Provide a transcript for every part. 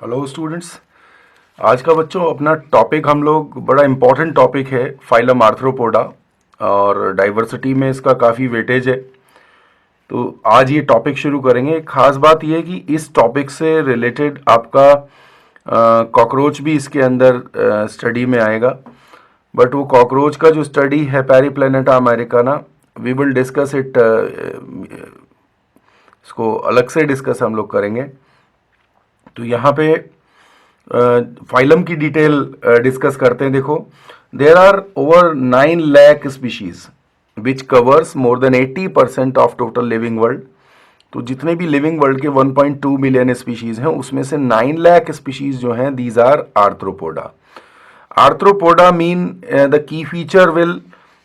Hello students. आज का बच्चों अपना टॉपिक हम लोग बड़ा इम्पोर्टेंट टॉपिक है फाइलम आर्थ्रोपोडा और डाइवर्सिटी में इसका काफ़ी वेटेज है। तो आज ये टॉपिक शुरू करेंगे। खास बात ये है कि इस टॉपिक से रिलेटेड आपका कॉकरोच भी इसके अंदर स्टडी में आएगा। बट वो कॉकरोच का जो स्टडी है periplaneta americana, we will discuss it, इसको अलग से डिस्कस हम लोग करेंगे। तो यहाँ पे फाइलम की डिटेल डिस्कस करते हैं। देखो, there are over 9 lakh species which covers more than 80% of total living world. तो जितने भी लिविंग वर्ल्ड के 1.2 मिलियन स्पीशीज हैं उसमें से 9 लाख स्पीशीज जो हैं these are Arthropoda. Arthropoda mean the key feature will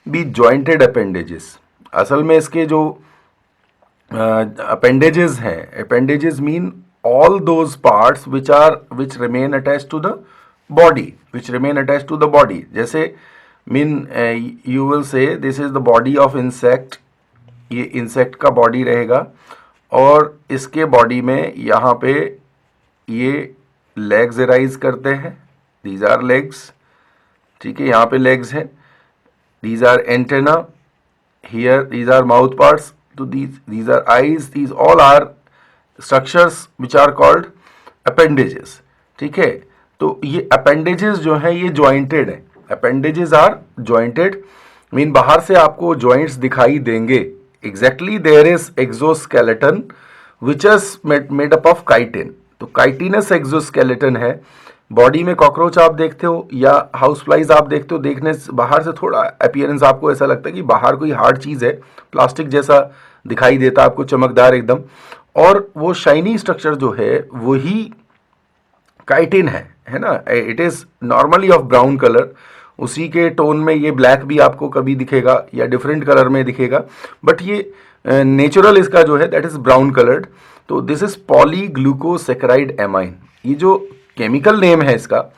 be jointed appendages. असल में इसके जो appendages हैं, appendages mean all those parts which remain attached to the body, जैसे mean you will say this is the body of insect, ये insect का body रहेगा और इसके body में यहाँ पे ये legs arise करते हैं, these are legs, ठीक है, यहाँ पे legs है, these are antenna, here these are mouth parts, तो these are eyes, these all are structures which are called appendages। ठीक है, तो ये appendages जो हैं ये jointed है, appendages are jointed, मीन बाहर से आपको joints दिखाई देंगे। exactly there is exoskeleton which is made up of chitin। तो chitinous exoskeleton है। बॉडी में कॉकरोच आप देखते हो या हाउस फ्लाइज आप देखते हो, देखने से बाहर से थोड़ा अपीयरेंस आपको ऐसा लगता है कि बाहर कोई हार्ड चीज़ है, प्लास्टिक जैसा दिखाई देता है आपको, चमकदार एकदम, और वो शाइनी स्ट्रक्चर जो है वही काइटिन है ना। It is normally of brown colour, उसी के टोन में ये ब्लैक भी आपको कभी दिखेगा या डिफरेंट कलर में दिखेगा, बट ये नेचुरल इसका जो है दैट इज़ ब्राउन कलर्ड। तो दिस इज़ पॉलीग्लूकोसैकेराइड एमाइन, ये जो केमिकल नेम है इसका,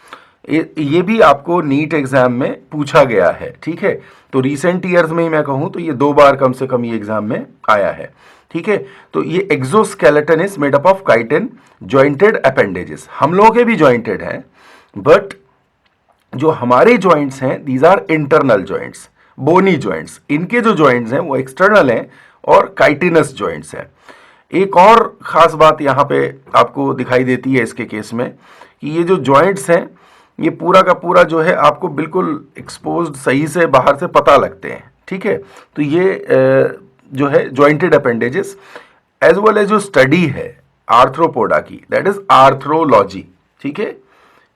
ये भी आपको नीट एग्जाम में पूछा गया है। ठीक है, तो रिसेंट ईयर्स में ही मैं कहूँ तो ये 2 बार कम से कम ये एग्जाम में आया है। ठीक है, तो ये exoskeleton is made up of chitin jointed appendages. हम लोगों के भी जॉइंटेड हैं, बट जो हमारे जॉइंट्स हैं these are internal joints, bony joints. इनके जो जॉइंट्स हैं वो एक्सटर्नल हैं और काइटिनस जॉइंट्स हैं। एक और ख़ास बात यहाँ पे आपको दिखाई देती है इसके केस में कि ये जो जॉइंट्स हैं ये पूरा का पूरा जो है आपको बिल्कुल एक्सपोज्ड सही से बाहर से पता लगते हैं। ठीक है, तो ये जो है jointed appendages as well as जो स्टडी है आर्थ्रोपोडा की, दैट इज आर्थ्रोलॉजी। ठीक है,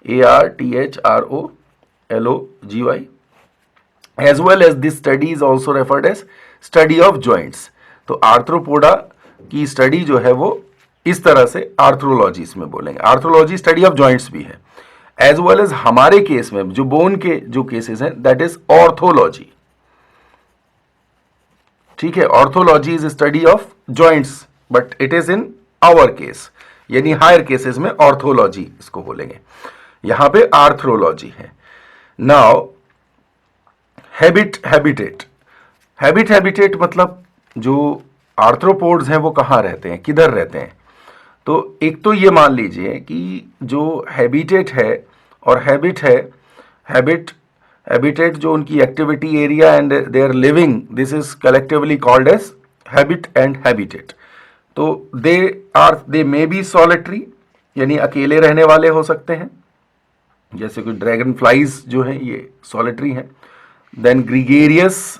ARTHROLOGY, as well as this study is also referred as study of joints. तो आर्थ्रोपोडा की स्टडी जो है वो इस तरह से आर्थ्रोलॉजी इसमें बोलेंगे। आर्थ्रोलॉजी स्टडी ऑफ जॉइंट्स भी है, एज वेल एज हमारे केस में जो बोन के जो केसेस हैं दैट इज ऑर्थोलॉजी। ठीक है, orthology is study of joints but it is in our case, यानी हायर केसेस में ऑर्थोलॉजी इसको बोलेंगे। यहां पे आर्थ्रोलॉजी है। नाउ हैबिटेट मतलब जो आर्थ्रोपोड्स हैं वो कहाँ रहते हैं, किधर रहते हैं। तो एक तो ये मान लीजिए कि जो हैबिटेट है और हैबिटेट जो उनकी activity area and they are living, this is collectively called as habit and habitat. तो दे मे बी सॉलिटरी, यानी अकेले रहने वाले हो सकते हैं, जैसे कि ड्रैगन फ्लाइज जो हैं ये सॉलिटरी हैं। देन ग्रीगेरियस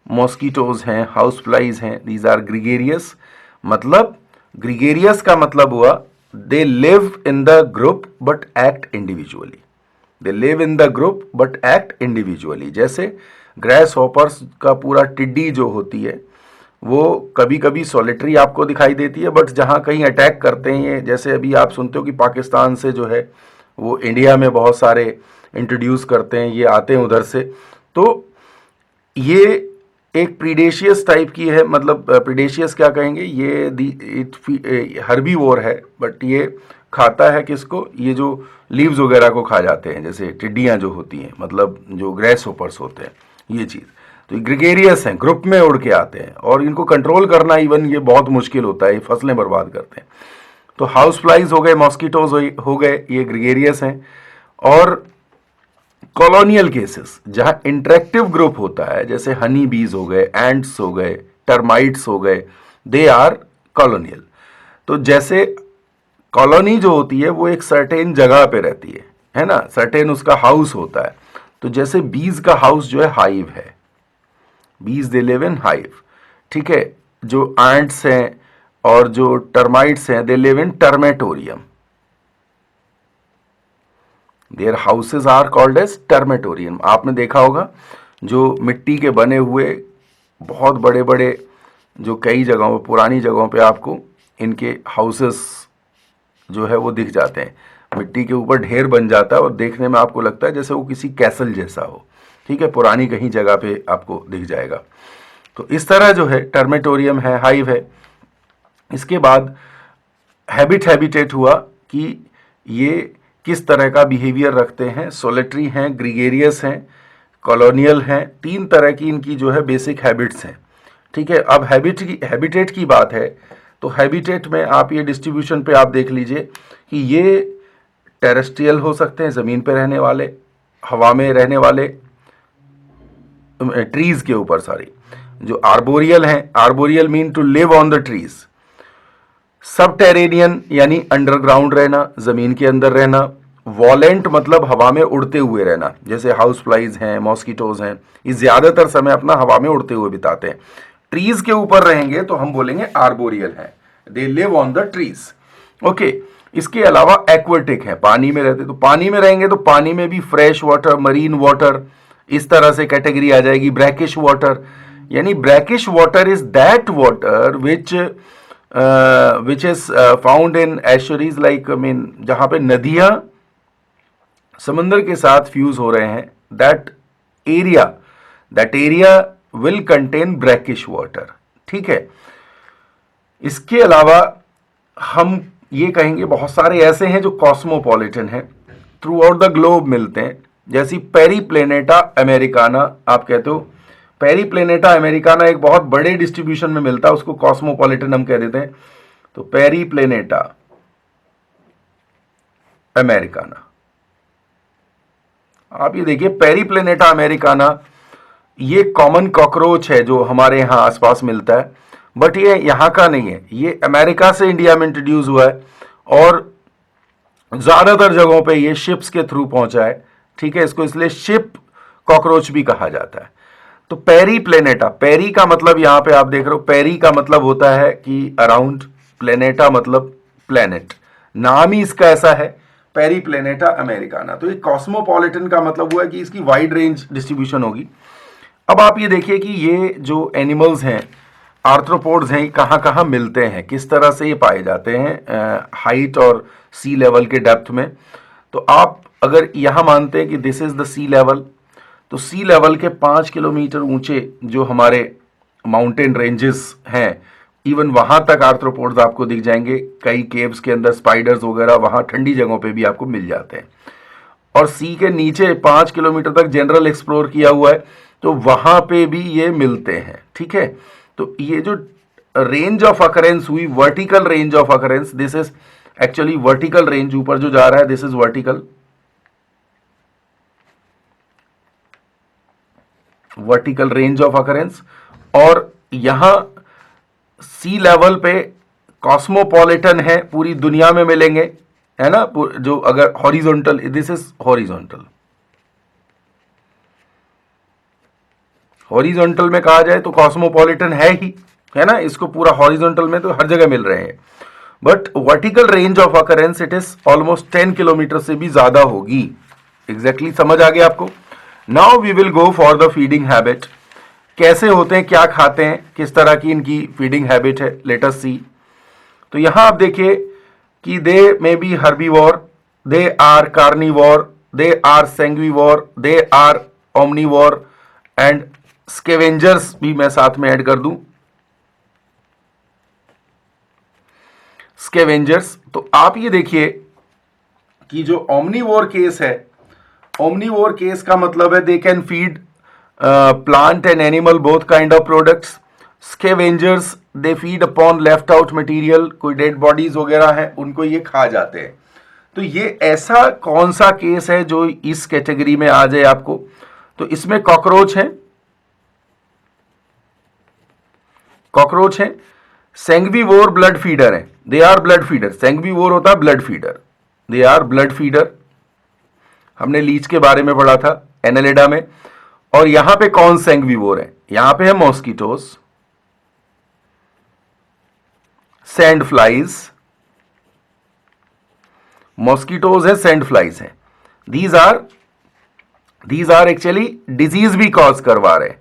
मॉस्किटोज हैं, हाउस फ्लाइज हैं, दीज आर ग्रीगेरियस। मतलब ग्रीगेरियस का मतलब हुआ दे live in the group but act individually, they live in the group but act individually. जैसे ग्रास हॉपर्स का पूरा टिड्डी जो होती है वो कभी कभी सॉलिटरी आपको दिखाई देती है, बट जहाँ कहीं अटैक करते हैं ये, जैसे अभी आप सुनते हो कि पाकिस्तान से जो है वो इंडिया में बहुत सारे इंट्रोड्यूस करते हैं, ये आते हैं उधर से, तो ये एक प्रीडेशियस टाइप की है। मतलब प्रीडेशियस क्या कहेंगे, ये हर्बीवोर है, बट ये खाता है किसको, ये जो लीव्स वगैरह को खा जाते हैं, जैसे टिड्डियाँ जो होती हैं, मतलब जो ग्रेस होपर्स होते हैं, ये चीज़। तो ग्रेगेरियस हैं, ग्रुप में उड़ के आते हैं और इनको कंट्रोल करना इवन ये बहुत मुश्किल होता है, ये फसलें बर्बाद करते हैं। तो हाउस फ्लाइज हो गए, मॉस्किटोज हो गए, ये ग्रेगेरियस हैं। और कॉलोनियल केसेस जहां इंटरेक्टिव ग्रुप होता है, जैसे हनी बीज हो गए, एंट्स हो गए, टर्माइट्स हो गए, दे आर कॉलोनियल। तो जैसे कॉलोनी जो होती है वो एक सर्टेन जगह पे रहती है ना, सर्टेन उसका हाउस होता है। तो जैसे बीज का हाउस जो है हाइव है, बीज दे लिव इन हाइव, ठीक है। जो एंट्स हैं और जो टर्माइट्स हैं they live in termitorium, their houses are called as termitorium. आपने देखा होगा जो मिट्टी के बने हुए बहुत बड़े बड़े, जो कई जगहों पे, पुरानी जगहों पे आपको इनके हाउसेस जो है वो दिख जाते हैं, मिट्टी के ऊपर ढेर बन जाता है और देखने में आपको लगता है जैसे वो किसी कैसल जैसा हो, ठीक है, पुरानी कहीं जगह पे आपको दिख जाएगा। तो इस तरह जो है टर्मेटोरियम है, हाइव है। इसके बाद हैबिटेट हुआ कि ये किस तरह का बिहेवियर रखते हैं, सोलिटरी हैं, ग्रीगेरियस हैं, कॉलोनियल हैं। तीन तरह की इनकी जो है बेसिक हैबिट्स हैं, ठीक है। अब हैबिटेट की बात है तो हैबिटेट में आप ये डिस्ट्रीब्यूशन पे आप देख लीजिए कि ये टेरेस्ट्रियल हो सकते हैं, ज़मीन पे रहने वाले, हवा में रहने वाले, ट्रीज के ऊपर, सॉरी, जो आर्बोरियल हैं, arboreal mean to live on the trees. Subterranean यानी अंडरग्राउंड रहना, जमीन के अंदर रहना। वॉलेंट मतलब हवा में उड़ते हुए रहना, जैसे हाउस फ्लाइज हैं, मॉस्किटोज हैं, ये ज्यादातर समय अपना हवा में उड़ते हुए बिताते हैं। ट्रीज के ऊपर रहेंगे तो हम बोलेंगे आर्बोरियल है, they live on the trees, okay. इसके अलावा एक्वेटिक है, पानी में रहते, तो पानी में रहेंगे तो पानी में भी फ्रेश वाटर, मरीन वाटर, इस तरह से कैटेगरी आ जाएगी। ब्रैकिश वाटर यानी brackish water is that water which is found in estuaries, like mean जहां पे नदियां समंदर के साथ फ्यूज हो रहे हैं, that area will contain brackish water, ठीक है। इसके अलावा हम ये कहेंगे बहुत सारे ऐसे हैं जो कॉस्मोपॉलिटन हैं, थ्रू आउट द ग्लोब मिलते हैं, जैसी पेरीप्लेनेटा अमेरिकाना आप कहते हो। पेरीप्लेनेटा अमेरिकाना एक बहुत बड़े डिस्ट्रीब्यूशन में मिलता है, उसको कॉस्मोपॉलिटन हम कह देते हैं। तो पेरीप्लेनेटा अमेरिकाना, आप ये देखिए पेरीप्लेनेटा अमेरिकाना, ये कॉमन कॉकरोच है जो हमारे यहाँ आसपास मिलता है, बट ये यहाँ का नहीं है, ये अमेरिका से इंडिया में इंट्रोड्यूस हुआ है और ज्यादातर जगहों पे ये शिप्स के थ्रू पहुंचा है, ठीक है। इसको इसलिए शिप कॉकरोच भी कहा जाता है। तो पेरीप्लेनेटा, पेरी का मतलब यहां पे आप देख रहे हो, पेरी का मतलब होता है कि अराउंड, प्लेनेटा मतलब प्लेनेट, नाम ही इसका ऐसा है, पेरीप्लेनेटा अमेरिकाना। तो ये कॉस्मोपॉलिटन का मतलब हुआ कि इसकी वाइड रेंज डिस्ट्रीब्यूशन होगी। अब आप ये देखिए कि ये जो एनिमल्स हैं, आर्थ्रोपोड्स हैं, कहाँ कहाँ मिलते हैं, किस तरह से ये पाए जाते हैं हाइट और सी लेवल के डेप्थ में। तो आप अगर यहाँ मानते हैं कि this is the sea level, तो सी लेवल के 5 किलोमीटर ऊंचे जो हमारे माउंटेन रेंजेस हैं, इवन वहां तक आर्थ्रोपोड्स आपको दिख जाएंगे। कई केव्स के अंदर स्पाइडर्स वगैरह वहां ठंडी जगहों पे भी आपको मिल जाते हैं। और सी के नीचे 5 किलोमीटर तक जनरल एक्सप्लोर किया हुआ है, तो वहां पे भी ये मिलते हैं, ठीक है। तो ये जो रेंज ऑफ अकरेंस हुई, vertical range of occurrence, this is actually vertical range, ऊपर जो जा रहा है this is vertical range of occurrence. और यहां सी लेवल पे कॉस्मोपॉलिटन है, पूरी दुनिया में मिलेंगे, है ना। जो अगर हॉरिजॉन्टल, दिस इज हॉरिजॉन्टल में कहा जाए तो कॉस्मोपॉलिटन है ही, है ना। इसको पूरा हॉरिजॉन्टल में तो हर जगह मिल रहे हैं, but vertical range of occurrence it is almost 10 kilometre से भी ज्यादा होगी। एग्जैक्टली समझ आ गया आपको। Now we will go for the feeding habit, कैसे होते हैं, क्या खाते हैं, किस तरह की इनकी फीडिंग हैबिट है, लेट अस सी। तो यहां आप देखिए कि they may be herbivore, they are carnivore, they are sanguivore, they are omnivore and scavengers भी मैं साथ में ऐड कर दूं, स्केवेंजर्स। तो आप ये देखिए कि जो ओमनीवोर केस है, ओमनीवोर केस का मतलब है they can feed plant and animal both kind of products. Scavengers, they feed upon left out material, कोई डेड बॉडीज वगैरह हैं उनको ये खा जाते हैं। तो ये ऐसा कौन सा केस है जो इस कैटेगरी में आ जाए आपको? तो इसमें कॉकरोच है, कॉकरोच है, सेंग्विवोर ब्लड फीडर है, they are blood feeder. Sanguivore होता है blood feeder, they are blood feeder. हमने लीच के बारे में पढ़ा था एनालिडा में। और यहां पे कौन सेंग्विवोर है? यहां पे है मॉस्किटोज, सैंड फ्लाइज, मॉस्किटोज है, सैंड फ्लाइज है। दीज आर एक्चुअली डिजीज भी कॉज करवा रहे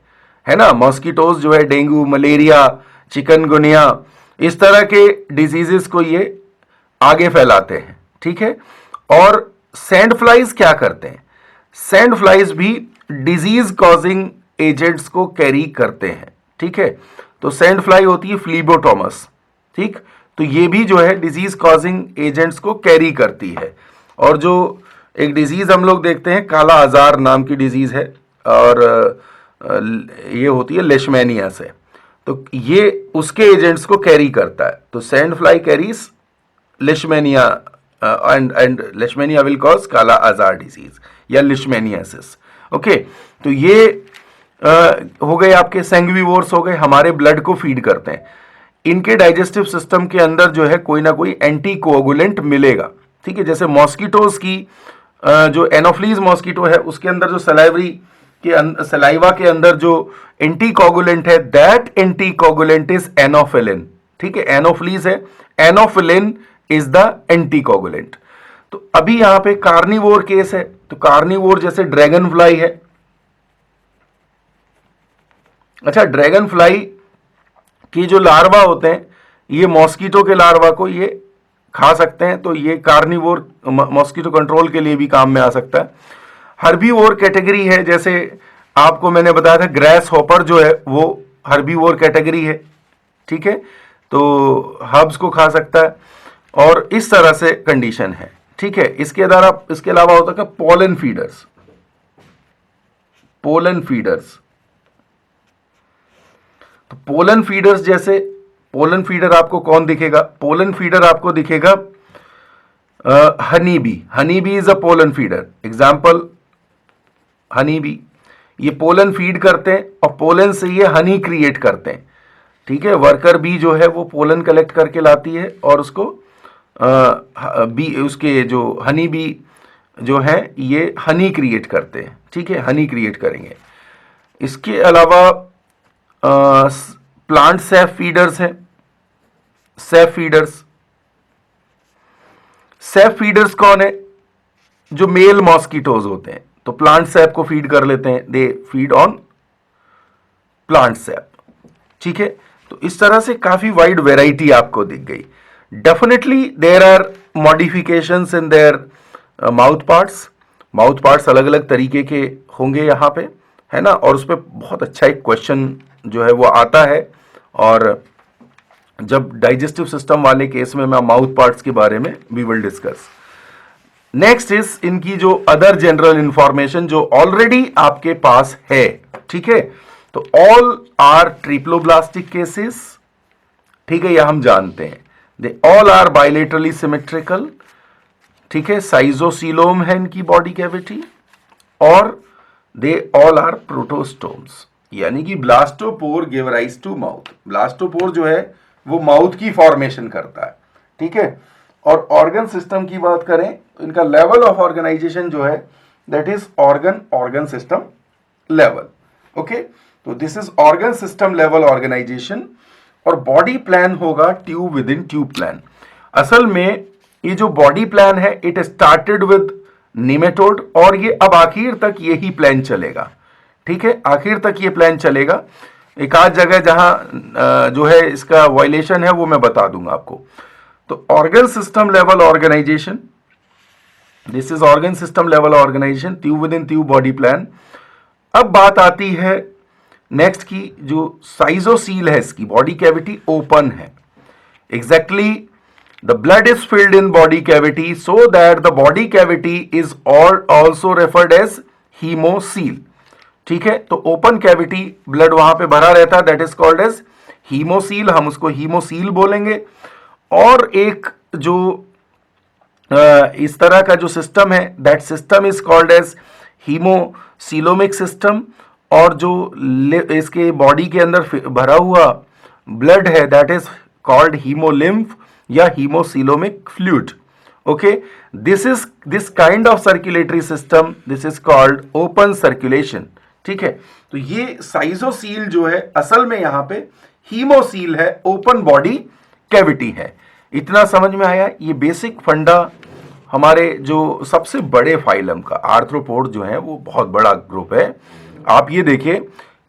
है ना। मॉस्किटोज जो है डेंगू, मलेरिया, चिकनगुनिया, इस तरह के डिजीजेस को ये आगे फैलाते हैं, ठीक है। और सैंड फ्लाइज क्या करते हैं? सैंड फ्लाइज भी डिजीज कॉजिंग एजेंट्स को कैरी करते हैं, ठीक है। तो सैंड फ्लाई होती है फ्लीबोटोमस, ठीक। तो ये भी जो है डिजीज कॉजिंग एजेंट्स को कैरी करती है। और जो एक डिजीज हम लोग देखते हैं, काला आजार नाम की डिजीज है, और ये होती है लेशमैनिया से। तो ये उसके एजेंट्स को कैरी करता है। तो sand fly carries leishmania and leishmania will cause kala azar disease या लिशमेनियासिस। ओके, तो ये हो गए आपके सेंग्विवोर्स, हो गए, हमारे ब्लड को फीड करते हैं। इनके डाइजेस्टिव सिस्टम के अंदर जो है कोई ना कोई एंटी कोगुलेंट मिलेगा, ठीक है। जैसे मॉस्किटोज की जो एनोफ्लीज मॉस्किटो है उसके अंदर जो सलाइवा के अंदर जो एंटी कोगुलेंट है, दैट एंटी कोगुलेंट इज एनोफिलिन, ठीक है। एनोफ्लीज है, एनोफिलिन इज द एंटी कोगुलेंट। तो अभी यहां पे कार्निवोर केस है। तो कार्निवोर जैसे ड्रैगन फ्लाई है। अच्छा, ड्रैगन फ्लाई की जो लार्वा होते हैं, ये मॉस्किटो के लार्वा को ये खा सकते हैं। तो ये कार्निवोर मॉस्किटो कंट्रोल के लिए भी काम में आ सकता है। हर्बीवोर कैटेगरी है, जैसे आपको मैंने बताया था ग्रास हॉपर जो है वो हर्बीवोर कैटेगरी है, ठीक है। तो हर्ब्स को खा सकता है, और इस तरह से कंडीशन है, ठीक है। इसके अलावा होता है पोलन फीडर्स। पोलन फीडर्स, तो पोलन फीडर्स जैसे पोलन फीडर आपको कौन दिखेगा? पोलन फीडर आपको दिखेगा honey bee. Honey bee is a pollen feeder, example honey bee. ये पोलन फीड करते हैं और पोलन से ये हनी क्रिएट करते हैं, ठीक है। वर्कर बी जो है वो पोलन कलेक्ट करके लाती है और उसको बी, उसके जो हनी बी जो है ये हनी क्रिएट करते हैं, ठीक है, हनी क्रिएट करेंगे। इसके अलावा प्लांट सेफ फीडर्स हैं, सेफ फीडर्स। सेफ फीडर्स कौन है? जो मेल मॉस्किटोज होते हैं, तो प्लांट सेफ को फीड कर लेते हैं, they feed on plant safe, ठीक है। तो इस तरह से काफी वाइड वेराइटी आपको दिख गई। Definitely there are modifications in their mouth parts. Mouth parts अलग अलग तरीके के होंगे यहाँ पे, है ना। और उस पर बहुत अच्छा एक क्वेश्चन जो है वो आता है, और जब डाइजेस्टिव सिस्टम वाले केस में मैं माउथ पार्ट्स के बारे में we will discuss. Next is इनकी जो अदर जनरल इंफॉर्मेशन जो ऑलरेडी आपके पास है, ठीक है। तो ऑल आर ट्रिप्लोब्लास्टिक केसेस, ठीक है, यह हम जानते हैं। They all are bilaterally symmetrical, ठीक है। साइजोसीलोम है इनकी बॉडी कैविटी, और दे ऑल आर प्रोटोस्टोम्स, यानी कि blastopore give rise to mouth. Blastopore जो है वो माउथ की फॉर्मेशन करता है, ठीक है। और ऑर्गन सिस्टम की बात करें तो इनका लेवल ऑफ ऑर्गेनाइजेशन जो है that is organ system level, okay. तो this is organ system level organization. और बॉडी प्लान होगा tube within tube plan. असल में ये जो बॉडी प्लान है इट स्टार्टेड विद निमेटोड, और ये अब आखिर तक यही प्लान चलेगा, ठीक है। आखिर तक ये प्लान चलेगा। एक आध जगह जहां जो है इसका वायलेशन है वो मैं बता दूंगा आपको। तो organ system level organisation, this is organ system level organisation, tube within tube body plan. अब बात आती है नेक्स्ट की, जो साइजोसील है, इसकी बॉडी कैविटी ओपन है। Exactly the blood is filled in body cavity so that the body cavity is also referred as haemocoel, ठीक है। तो ओपन कैविटी ब्लड वहां पे भरा रहता है, that is called as haemocoel, हम उसको हीमोसील बोलेंगे। और एक जो इस तरह का जो सिस्टम है, that system is called as haemocoelomic system. और जो इसके बॉडी के अंदर भरा हुआ ब्लड है, दैट इज कॉल्ड हीमोलिम्फ या haemocoelomic fluid. Okay, this kind of circulatory system, this is called open circulation. ठीक है, तो ये साइजोसील जो है असल में यहां पे हीमोसील है, ओपन बॉडी कैविटी है। इतना समझ में आया? ये बेसिक फंडा हमारे जो सबसे बड़े फाइलम का, आर्थ्रोपोड जो है वो बहुत बड़ा ग्रुप है। आप ये देखिए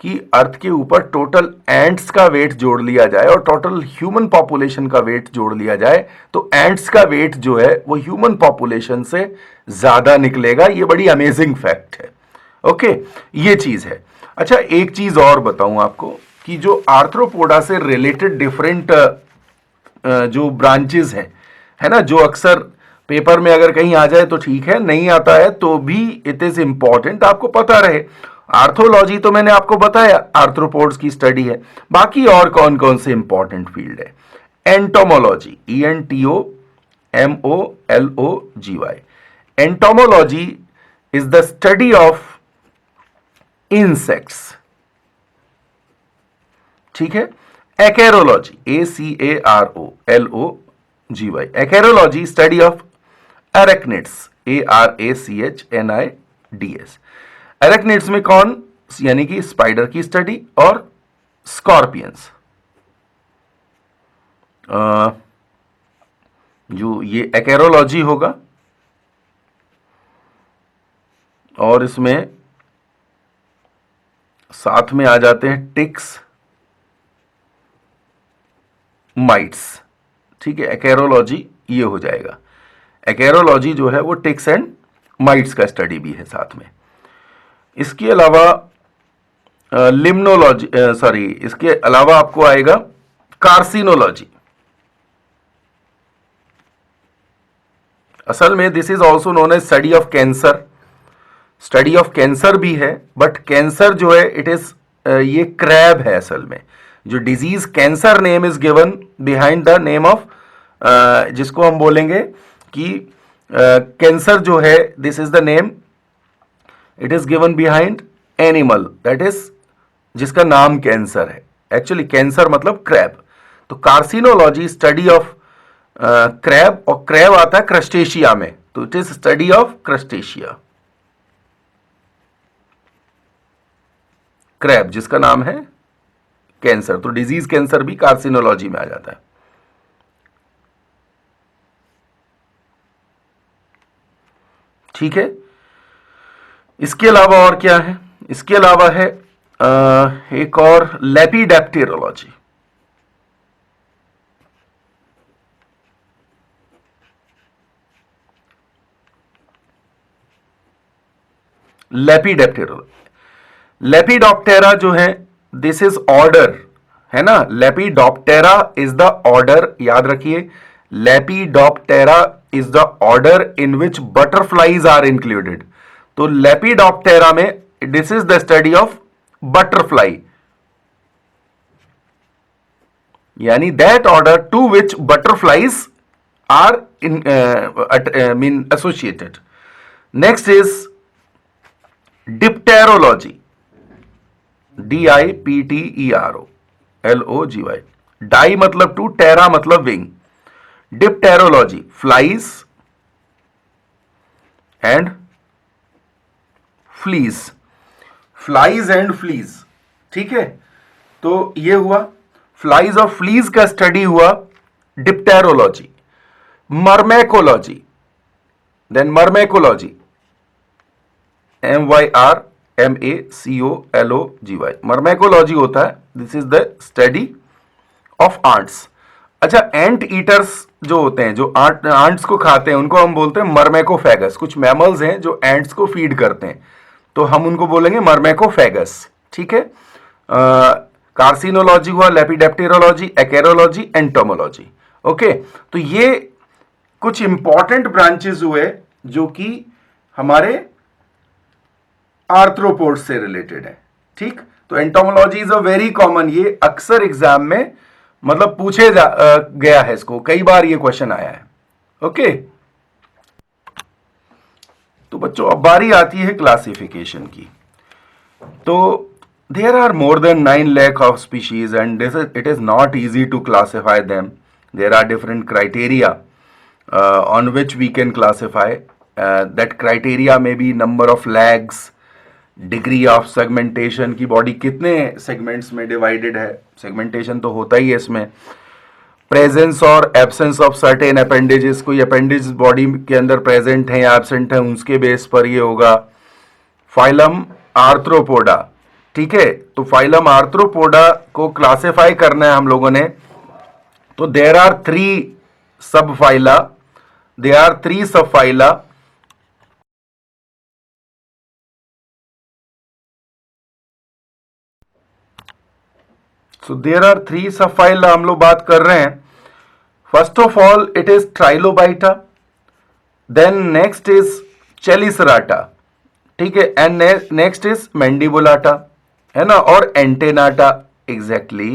कि अर्थ के ऊपर टोटल एंट्स का वेट जोड़ लिया जाए और टोटल ह्यूमन पॉपुलेशन का वेट जोड़ लिया जाए तो एंट्स का वेट जो है वो ह्यूमन पॉपुलेशन से ज्यादा निकलेगा। ये बड़ी अमेजिंग फैक्ट है। ओके, ये चीज है। अच्छा, एक चीज और बताऊं आपको कि जो आर्थ्रोपोडा से रिलेटेड डिफरेंट जो ब्रांचेस हैं, है ना, जो अक्सर पेपर में अगर कहीं आ जाए तो ठीक है, नहीं आता है तो भी इट इज इंपॉर्टेंट आपको पता रहे। आर्थोलॉजी तो मैंने आपको बताया, आर्थ्रोपोड्स की स्टडी है। बाकी और कौन कौन से इंपॉर्टेंट फील्ड है? Entomology, ENTOMOLOGY। Entomology is the study of insects. ठीक है। एकेरोलॉजी, ACAROLOGY, एकेरोलॉजी स्टडी ऑफ एरेक्निड्स, ARACHNIDS। एरेक्निड्स में कौन? यानी कि स्पाइडर की स्टडी और स्कॉर्पियंस। जो ये एकेरोलॉजी होगा। और इसमें साथ में आ जाते हैं टिक्स, माइट्स। ठीक है, एकेरोलॉजी ये हो जाएगा। एकेरोलॉजी जो है वो टिक्स एंड माइट्स का स्टडी भी है साथ में। इसके अलावा लिम्नोलॉजी, सॉरी, इसके अलावा आपको आएगा कार्सिनोलॉजी। असल में this is also known as study of cancer. Study of cancer भी है, बट कैंसर जो है इट इज ये क्रैब है असल में। जो disease cancer name is given behind the name of, जिसको हम बोलेंगे कि कैंसर जो है, this is the name, it is given behind animal, that is जिसका नाम कैंसर है। एक्चुअली कैंसर मतलब क्रैब। तो कार्सिनोलॉजी स्टडी ऑफ क्रैब, और क्रैब आता है क्रस्टेशिया में, तो it is study of crustacea. Crab जिसका नाम है कैंसर, तो डिजीज कैंसर भी कार्सिनोलॉजी में आ जाता है। ठीक है। इसके अलावा और क्या है? इसके अलावा है एक और लेपिडेप्टेरोलॉजी। लेपिडोप्टेरा जो है, दिस इज ऑर्डर, है ना। लेपिडोप्टेरा इज द ऑर्डर, याद रखिए। Lepidoptera is the order in which butterflies are included. तो लेपिडोप्टेरा में this is the study of butterfly, यानी that order to which butterflies are mean associated. Next is dipterology, DIPTEROLOGY। Di मतलब two, ptera मतलब wing. Dipterology, flies and fleas, flies and fleas. ठीक है, तो ये हुआ फ्लाइज और फ्लीज का स्टडी हुआ डिप्टेरोलॉजी। मर्मेकोलॉजी, देन मर्मेकोलॉजी, MYRMACOLOGY, मर्मेकोलॉजी होता है, this is the study of ants. अच्छा, एंट ईटर्स जो होते हैं, जो आंट्स को खाते हैं, उनको हम बोलते हैं मर्मेकोफेगस। कुछ मैमल्स हैं जो एंट्स को फीड करते हैं, तो हम उनको बोलेंगे मर्मेकोफेगस। ठीक है। कार्सिनोलॉजी हुआ, लेपिडेप्टेरोलॉजी, एकेरोलॉजी, एंटोमोलॉजी। ओके, तो ये कुछ इंपॉर्टेंट ब्रांचेस हुए जो कि हमारे आर्थ्रोपोड से रिलेटेड है। ठीक, तो entomology is a very common, ये अक्सर एग्जाम में मतलब पूछे गया है, इसको कई बार ये क्वेश्चन आया है। ओके, तो बच्चों अब बारी आती है क्लासिफिकेशन की। तो there are more than 9 lakh of species and it is not easy to classify them. There are different criteria on which we can classify. That criteria may be number of legs, degree of segmentation की body कितने segments में divided है, segmentation तो होता ही है इसमें, presence और absence of certain appendages, कोई अपेंडेज बॉडी के अंदर प्रेजेंट है या एब्सेंट है उसके बेस पर ये होगा। फाइलम आर्थ्रोपोडा, ठीक है, तो फाइलम आर्थ्रोपोडा को क्लासिफाई करना है हम लोगों ने, तो there are 3 subphyla, there are 3 subphyla. So there are 3 subphyla हम लोग बात कर रहे हैं। First of all it is trilobita, then next is chelicerata, ठीक है, एंड नेक्स्ट इज मैंडिबुलाटा, है ना, और एंटेनाटा। एग्जैक्टली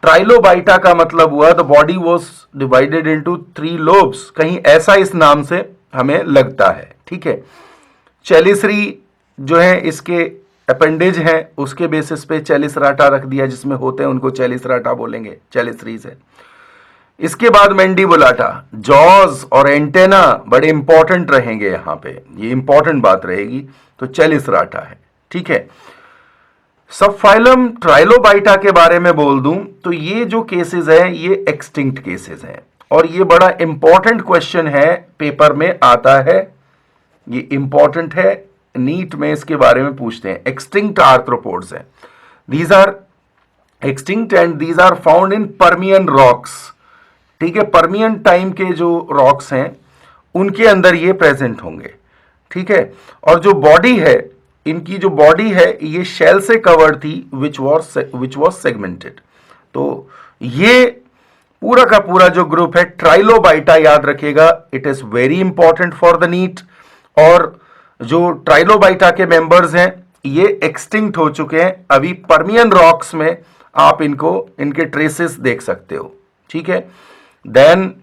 ट्राइलोबाइटा का मतलब हुआ the body was divided into 3 lobes, कहीं ऐसा इस नाम से हमें लगता है, ठीक है। चेलिसरी जो है इसके अपेंडेज हैं, उसके बेसिस पे चेलिसराटा रख दिया, जिसमें होते हैं उनको चेलिसराटा बोलेंगे, चेलिसरी से। इसके बाद मैंडिबुलाटा, जॉज और एंटेना बड़े इंपॉर्टेंट रहेंगे यहां पे, ये इंपॉर्टेंट बात रहेगी, तो चेलिसराटा है, ठीक है। सबफाइलम ट्राइलोबाइटा के बारे में बोल दूं तो ये जो केसेस हैं ये एक्सटिंक्ट केसेस हैं, और ये बड़ा इंपॉर्टेंट क्वेश्चन है, पेपर में आता है, ये इंपॉर्टेंट है, नीट में इसके बारे में पूछते हैं। एक्सटिंक्ट आर्थ्रोपोड्स हैं, these are extinct and these are found in Permian rocks, ठीक है, पर्मियन टाइम के जो रॉक्स हैं उनके अंदर ये प्रेजेंट होंगे, ठीक है। और जो बॉडी है, इनकी जो बॉडी है ये शेल से कवर्ड थी, विच वॉज सेगमेंटेड। तो ये पूरा का पूरा जो ग्रुप है ट्राइलोबाइटा, याद रखिएगा, it is very important for the NEET. और जो ट्राइलोबाइटा के मेंबर्स हैं ये एक्सटिंक्ट हो चुके हैं, अभी पर्मियन रॉक्स में आप इनको, इनके ट्रेसेस देख सकते हो, ठीक है। देन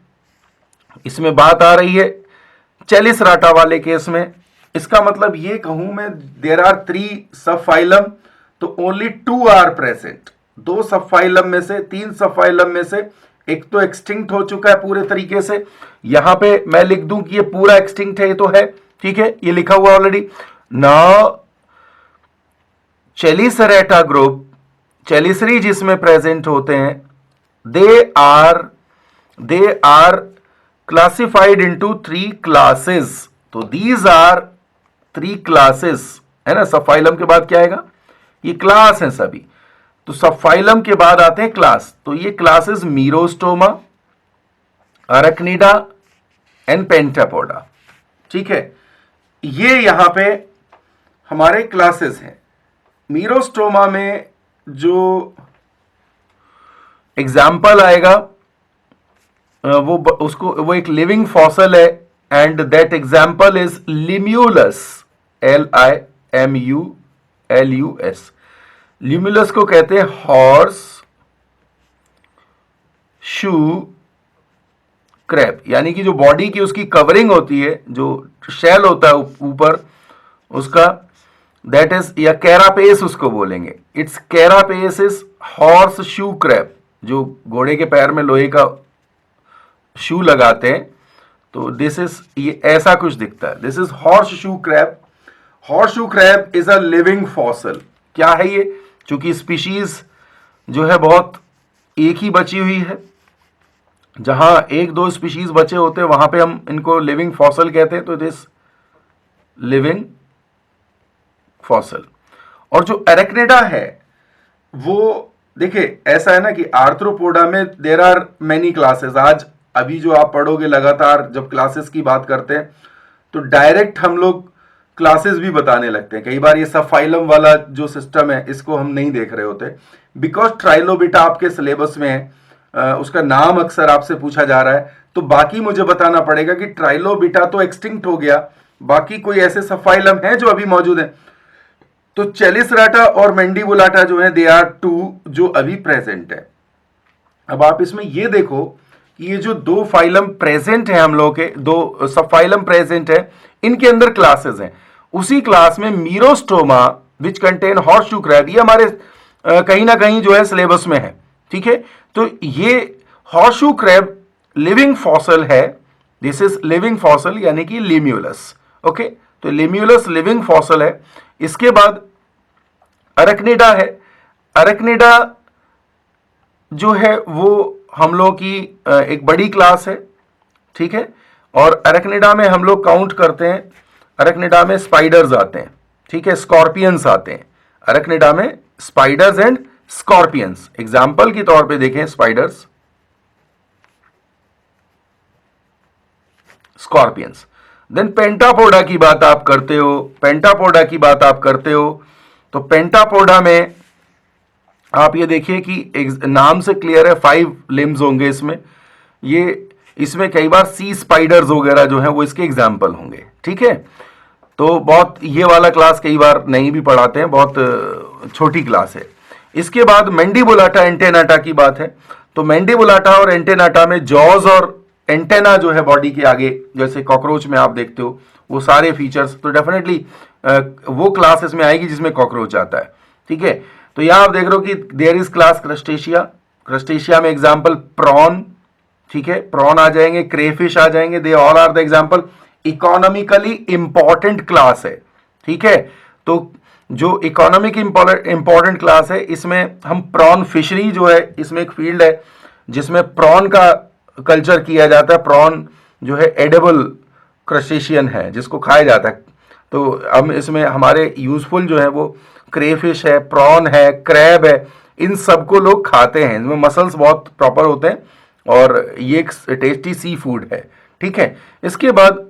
इसमें बात आ रही है चेलिसराटा वाले केस में, इसका मतलब ये कहूं मैं, देयर आर 3 सबफाइलम, तो ओनली 2 आर प्रेजेंट। 2 सबफाइलम में से, 3 सबफाइलम में से एक तो एक्सटिंक्ट हो चुका है पूरे तरीके से, यहां पे मैं लिख दूं कि ये पूरा एक्सटिंक्ट है, ये तो है, ठीक है, ये लिखा हुआ ऑलरेडी। नाउ चेलिसराटा ग्रुप, चेलिसरी जिसमें प्रेजेंट होते हैं, they are classified into 3 classes. तो दीज आर 3 क्लासेस, है ना। सबफाइलम के बाद क्या आएगा, ये क्लास है सभी, तो सबफाइलम के बाद आते हैं क्लास। तो ये क्लासेस मीरोस्टोमा, अरकनिडा एंड पेंटापोडा, ठीक है, ये यहां पे हमारे क्लासेस हैं। मीरोस्टोमा में जो एग्जाम्पल आएगा वो एक लिविंग फॉसल है, and that example is Limulus, LIMULUS। ल्यूमुलस को कहते हैं हॉर्स शू क्रैब, यानी कि जो बॉडी की उसकी कवरिंग होती है, जो शेल होता है ऊपर उसका, दैट इज, या कैरापेस उसको बोलेंगे, it's carapace is horse shoe crab, जो घोड़े के पैर में लोहे का शू लगाते हैं, तो दिस इज, ये ऐसा कुछ दिखता है, this is horse shoe crab. Horse shoe crab is a living fossil. क्या है ये, चूंकि स्पीशीज जो है बहुत एक ही बची हुई है, जहां 1-2 स्पीशीज बचे होते हैं वहां पे हम इनको लिविंग फॉसल कहते हैं, तो दिस लिविंग फॉसल। और जो एरेक्निडा है वो, देखिए ऐसा है ना कि आर्थ्रोपोडा में देर आर मेनी क्लासेस। आज अभी जो आप पढ़ोगे लगातार, जब क्लासेस की बात करते हैं तो डायरेक्ट हम लोग क्लासेस भी बताने लगते हैं। कई बार ये सबफाइलम वाला जो सिस्टम है इसको हम नहीं देख रहे होते, बिकॉज ट्राइलोबिटा आपके सिलेबस में है, उसका नाम अक्सर आपसे पूछा जा रहा है, तो बाकी मुझे बताना पड़ेगा कि ट्राइलोबिटा तो एक्सटिंक्ट हो गया, बाकी कोई ऐसे सबफाइलम है जो अभी मौजूद है। तो चेलिसराटा और मैंडिबुलाटा जो है दे आर टू जो अभी प्रेजेंट है। अब आप इसमें ये देखो कि ये जो दो फाइलम प्रेजेंट है, हम लोग के दो सब फाइलम प्रेजेंट है, इनके अंदर क्लासेस हैं। उसी क्लास में मीरोस्टोमा विच कंटेन हॉर्सशू क्रैब, ये हमारे कहीं ना कहीं जो है सिलेबस में है, ठीक है। तो ये हॉर्सशू क्रैब लिविंग फॉसल है, दिस इज लिविंग फॉसल यानी कि लिम्यूलस, ओके। तो लिम्यूलस लिविंग फॉसल है। इसके बाद अरकनिडा है। अरकनिडा जो है वो हम लोग की एक बड़ी क्लास है, ठीक है। और अरकनिडा में हम लोग काउंट करते हैं, अरकनिडा में स्पाइडर्स आते हैं, ठीक है, स्कॉर्पियंस आते हैं। अरकनिडा में स्पाइडर्स एंड स्कॉर्पियंस, एग्जाम्पल के तौर पे देखें स्पाइडर्स, स्कॉर्पियंस। देन पेंटापोडा की बात आप करते हो, पेंटापोडा की बात आप करते हो, तो पेंटापोडा में आप ये देखिए कि नाम से क्लियर है 5 लिम्स होंगे इसमें। ये इसमें कई बार सी स्पाइडर्स वगैरह जो है वो इसके एग्जाम्पल होंगे, ठीक है। तो बहुत ये वाला क्लास कई बार नहीं भी पढ़ाते हैं, बहुत छोटी क्लास है। इसके बाद मैंडिबुलाटा एंटेनाटा की बात है। तो मैंडिबुलाटा और एंटेनाटा में जॉज और एंटेना जो है बॉडी के आगे, जैसे कॉकरोच में आप देखते हो वो सारे फीचर्स, तो डेफिनेटली वो क्लास इसमें आएगी जिसमें कॉकरोच आता है, ठीक है। तो यहां आप देख रहे हो कि there is class Crustacea, Crustacea में एग्जाम्पल प्रॉन, ठीक है, प्रॉन आ जाएंगे, क्रेफिश आ जाएंगे, they all are the example. Economically important class है, ठीक है। तो जो इकोनॉमिक इंपॉर्टेंट क्लास है, इसमें हम प्रॉन फिशरी जो है, इसमें एक फील्ड है जिसमें प्रॉन का कल्चर किया जाता है। प्रॉन जो है एडेबल क्रस्टेशियन है जिसको खाया जाता है। तो हम इसमें हमारे यूजफुल जो है वो क्रेफिश है, प्रॉन है, क्रैब है, इन सबको लोग खाते हैं। इनमें मसल्स बहुत प्रॉपर होते हैं और ये एक टेस्टी सी फूड है, ठीक है। इसके बाद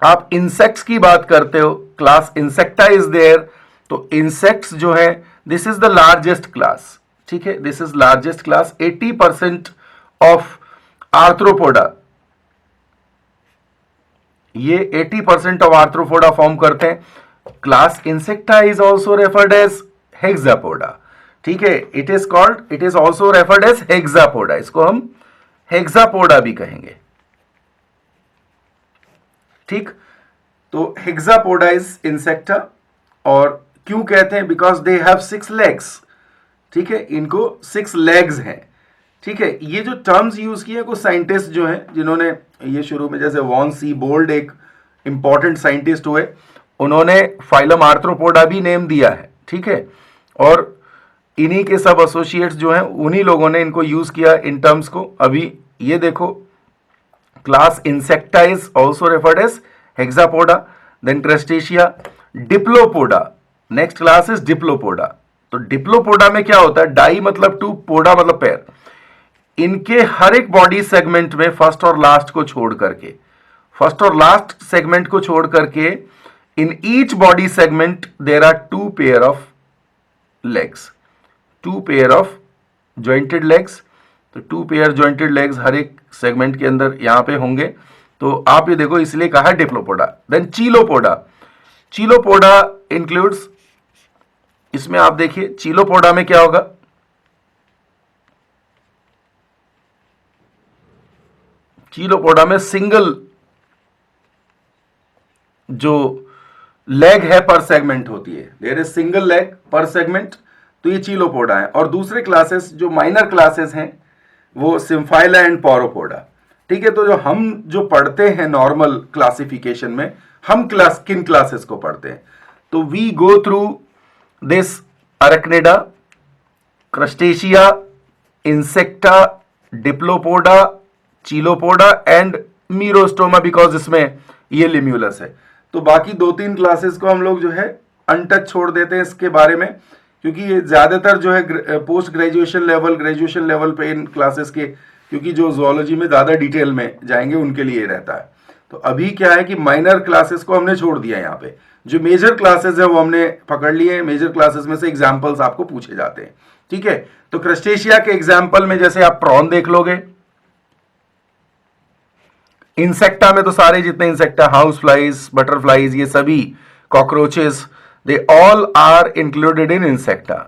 आप इंसेक्ट्स की बात करते हो, क्लास इंसेक्टा इज देयर। तो इंसेक्ट्स जो है this is the largest class, ठीक है, this is largest class. 80% of Arthropoda, ये 80% ऑफ आर्थ्रोपोडा फॉर्म करते हैं। Class Insecta is also referred as Hexapoda, ठीक है, it is also referred as Hexapoda, इसको हम हेक्सापोडा भी कहेंगे, ठीक। तो हेक्सापोडा इज इंसेक्टा, और क्यों कहते हैं, बिकॉज दे हैव 6 लेग्स, ठीक है, इनको 6 लेग्स हैं, ठीक है। ये जो टर्म्स यूज किए कुछ साइंटिस्ट जो हैं जिन्होंने ये शुरू में, जैसे वॉन सी बोल्ड एक इंपॉर्टेंट साइंटिस्ट हुए, उन्होंने फाइलम आर्थ्रोपोडा भी नेम दिया है, ठीक है। और इन्हीं के सब एसोसिएट्स जो हैं उन्हीं लोगों ने इनको यूज किया इन टर्म्स को। अभी ये देखो, class Insecta is also referred as Hexapoda, then Crustacea, Diplopoda, next class is Diplopoda. तो डिप्लोपोडा में क्या होता है, डाई मतलब 2, पोडा मतलब पैर। इनके हर एक बॉडी सेगमेंट में फर्स्ट और लास्ट को छोड़ करके, फर्स्ट और लास्ट सेगमेंट को छोड़ करके, in each body segment there are 2 pair of legs, 2 pair of jointed legs. तो 2 पेयर जॉइंटेड लेग्स हर एक सेगमेंट के अंदर यहां पे होंगे। तो आप ये देखो, इसलिए कहा Diplopoda. Then Chilopoda, Chilopoda includes, इसमें आप देखिए चीलोपोडा में क्या होगा, चीलोपोडा में सिंगल जो लेग है पर सेगमेंट होती है, देयर इज सिंगल लेग पर सेगमेंट, तो ये चीलोपोडा है। और दूसरे क्लासेस जो माइनर क्लासेस हैं वो सिम्फाइला एंड पॉरोपोडा, ठीक है। तो जो हम जो पढ़ते हैं नॉर्मल क्लासिफिकेशन में, हम क्लास किन क्लासेस को पढ़ते हैं, तो we go through this arachnida, crustacea, insecta, diplopoda, chilopoda and merostoma, because इसमें ये लिम्यूलस है। तो बाकी 2-3 क्लासेस को हम लोग जो है अनटच छोड़ देते हैं इसके बारे में, क्योंकि ये ज्यादातर जो है post graduation level, graduation level पे इन क्लासेस के, क्योंकि जो जोलॉजी में ज्यादा डिटेल में जाएंगे उनके लिए रहता है। तो अभी क्या है कि माइनर क्लासेस को हमने छोड़ दिया, यहाँ पे जो मेजर क्लासेस है वो हमने पकड़ लिए हैं। मेजर क्लासेस में से एग्जाम्पल्स आपको पूछे जाते हैं, ठीक है। तो क्रस्टेशिया के एग्जाम्पल में जैसे आप प्रॉन देख लोगे, इंसेक्टा में तो सारे जितने इंसेक्टा, हाउस फ्लाइज, बटरफ्लाइज, ये सभी, cockroaches, they all are included in Insecta.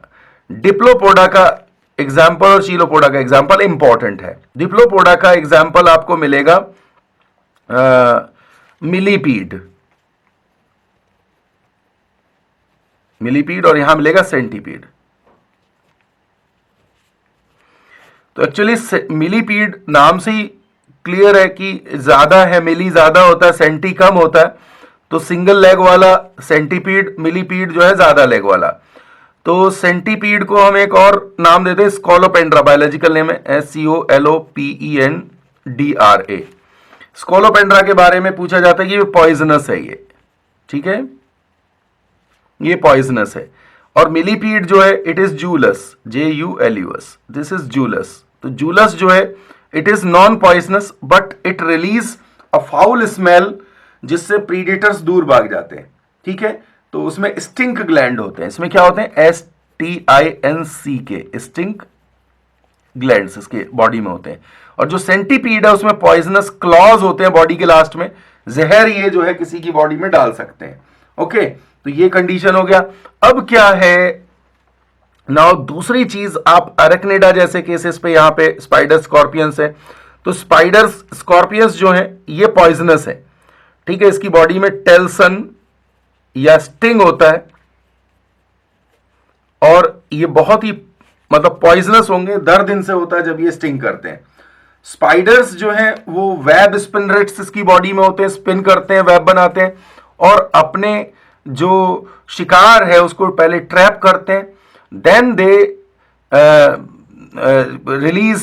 Diplopoda का एग्जाम्पल और चीलोपोडा का एग्जाम्पल इंपॉर्टेंट है। डिप्लोपोडा का एग्जाम्पल आपको मिलेगा मिलीपीड, मिलीपीड, और यहां मिलेगा सेंटीपीड। तो एक्चुअली मिलीपीड नाम से ही क्लियर है कि ज्यादा है, मिली ज्यादा होता है, सेंटी कम होता है, तो सिंगल लेग वाला सेंटीपीड, मिलीपीड जो है ज्यादा लेग वाला। तो सेंटीपीड को हम एक और नाम देते हैं स्कोलोपेंड्रा, बायोलॉजिकल नेम है SCOLOPENDRA। स्कोलोपेंड्रा के बारे में पूछा जाता है कि ये पॉइजनस है, ये ठीक है, ये पॉइजनस है। और मिलीपीड जो है it is jealous, JULUS, this is jealous. तो जूलस जो है it is non poisonous but it release a foul smell जिससे प्रीडेटर्स दूर भाग जाते हैं, ठीक है। तो उसमें स्टिंक ग्लैंड होते हैं, इसमें क्या होते हैं STINC, स्टिंक ग्लैंड्स इसके बॉडी में होते हैं। और जो सेंटीपीड है उसमें पॉइजनस क्लॉज होते हैं बॉडी के लास्ट में, जहर ये जो है किसी की बॉडी में डाल सकते हैं। ओके, तो ये कंडीशन हो गया। अब क्या है नाउ, दूसरी चीज, आप अरेक्निडा जैसे केसेस पे यहां पे स्पाइडर स्कॉर्पियंस है, तो स्पाइडर स्कॉर्पियंस जो है ये पॉइजनस है, ठीक है। इसकी बॉडी में टेल्सन या स्टिंग होता है और ये बहुत ही मतलब पॉइजनस होंगे, दर्द इनसे होता है जब ये स्टिंग करते हैं। स्पाइडर्स जो हैं वो वेब स्पिनरेट्स इसकी बॉडी में होते हैं, स्पिन करते हैं, वेब बनाते हैं और अपने जो शिकार है उसको पहले ट्रैप करते हैं, then they release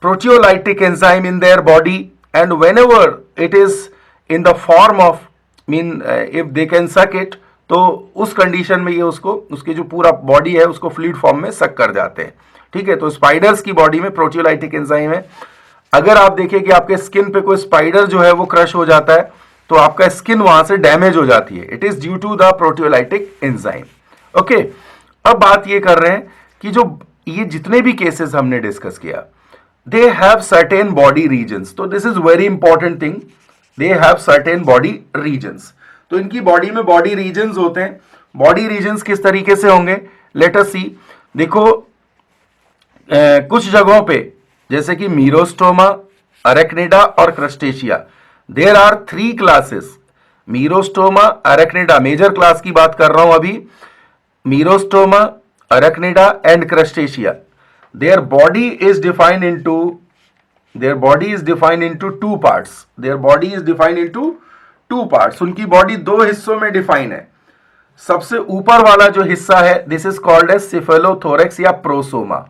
proteolytic enzyme in their body and whenever it is in the form of mean if they can suck it, तो उस कंडीशन में ये उसको, उसकी जो पूरा बॉडी है उसको फ्लूइड फॉर्म में सक कर जाते हैं, ठीक है। तो स्पाइडर्स की बॉडी में प्रोटियोलाइटिक एंजाइम है। अगर आप देखिए कि आपके स्किन पे कोई स्पाइडर जो है वो क्रश हो जाता है तो आपका स्किन वहां से डैमेज हो जाती है, it is due to the proteolytic enzyme. Okay, अब बात ये कर रहे हैं कि जो ये जितने भी केसेस हमने डिस्कस किया, they have certain body regions, तो this is very important thing, they have certain body regions. तो इनकी बॉडी में बॉडी रीजन्स होते हैं। बॉडी रीजन्स किस तरीके से होंगे, लेट अस सी। देखो कुछ जगहों पे जैसे कि मीरोस्टोमा, अरेक्निडा और crustacea, there are 3 classes, merostoma, arachnida, major class की बात कर रहा हूं अभी, merostoma, arachnida and crustacea, their body is defined into two parts, their body is defined into 2 parts, उनकी बॉडी 2 हिस्सों में डिफाइन है। सबसे ऊपर वाला जो हिस्सा है this is called as cephalothorax या प्रोसोमा,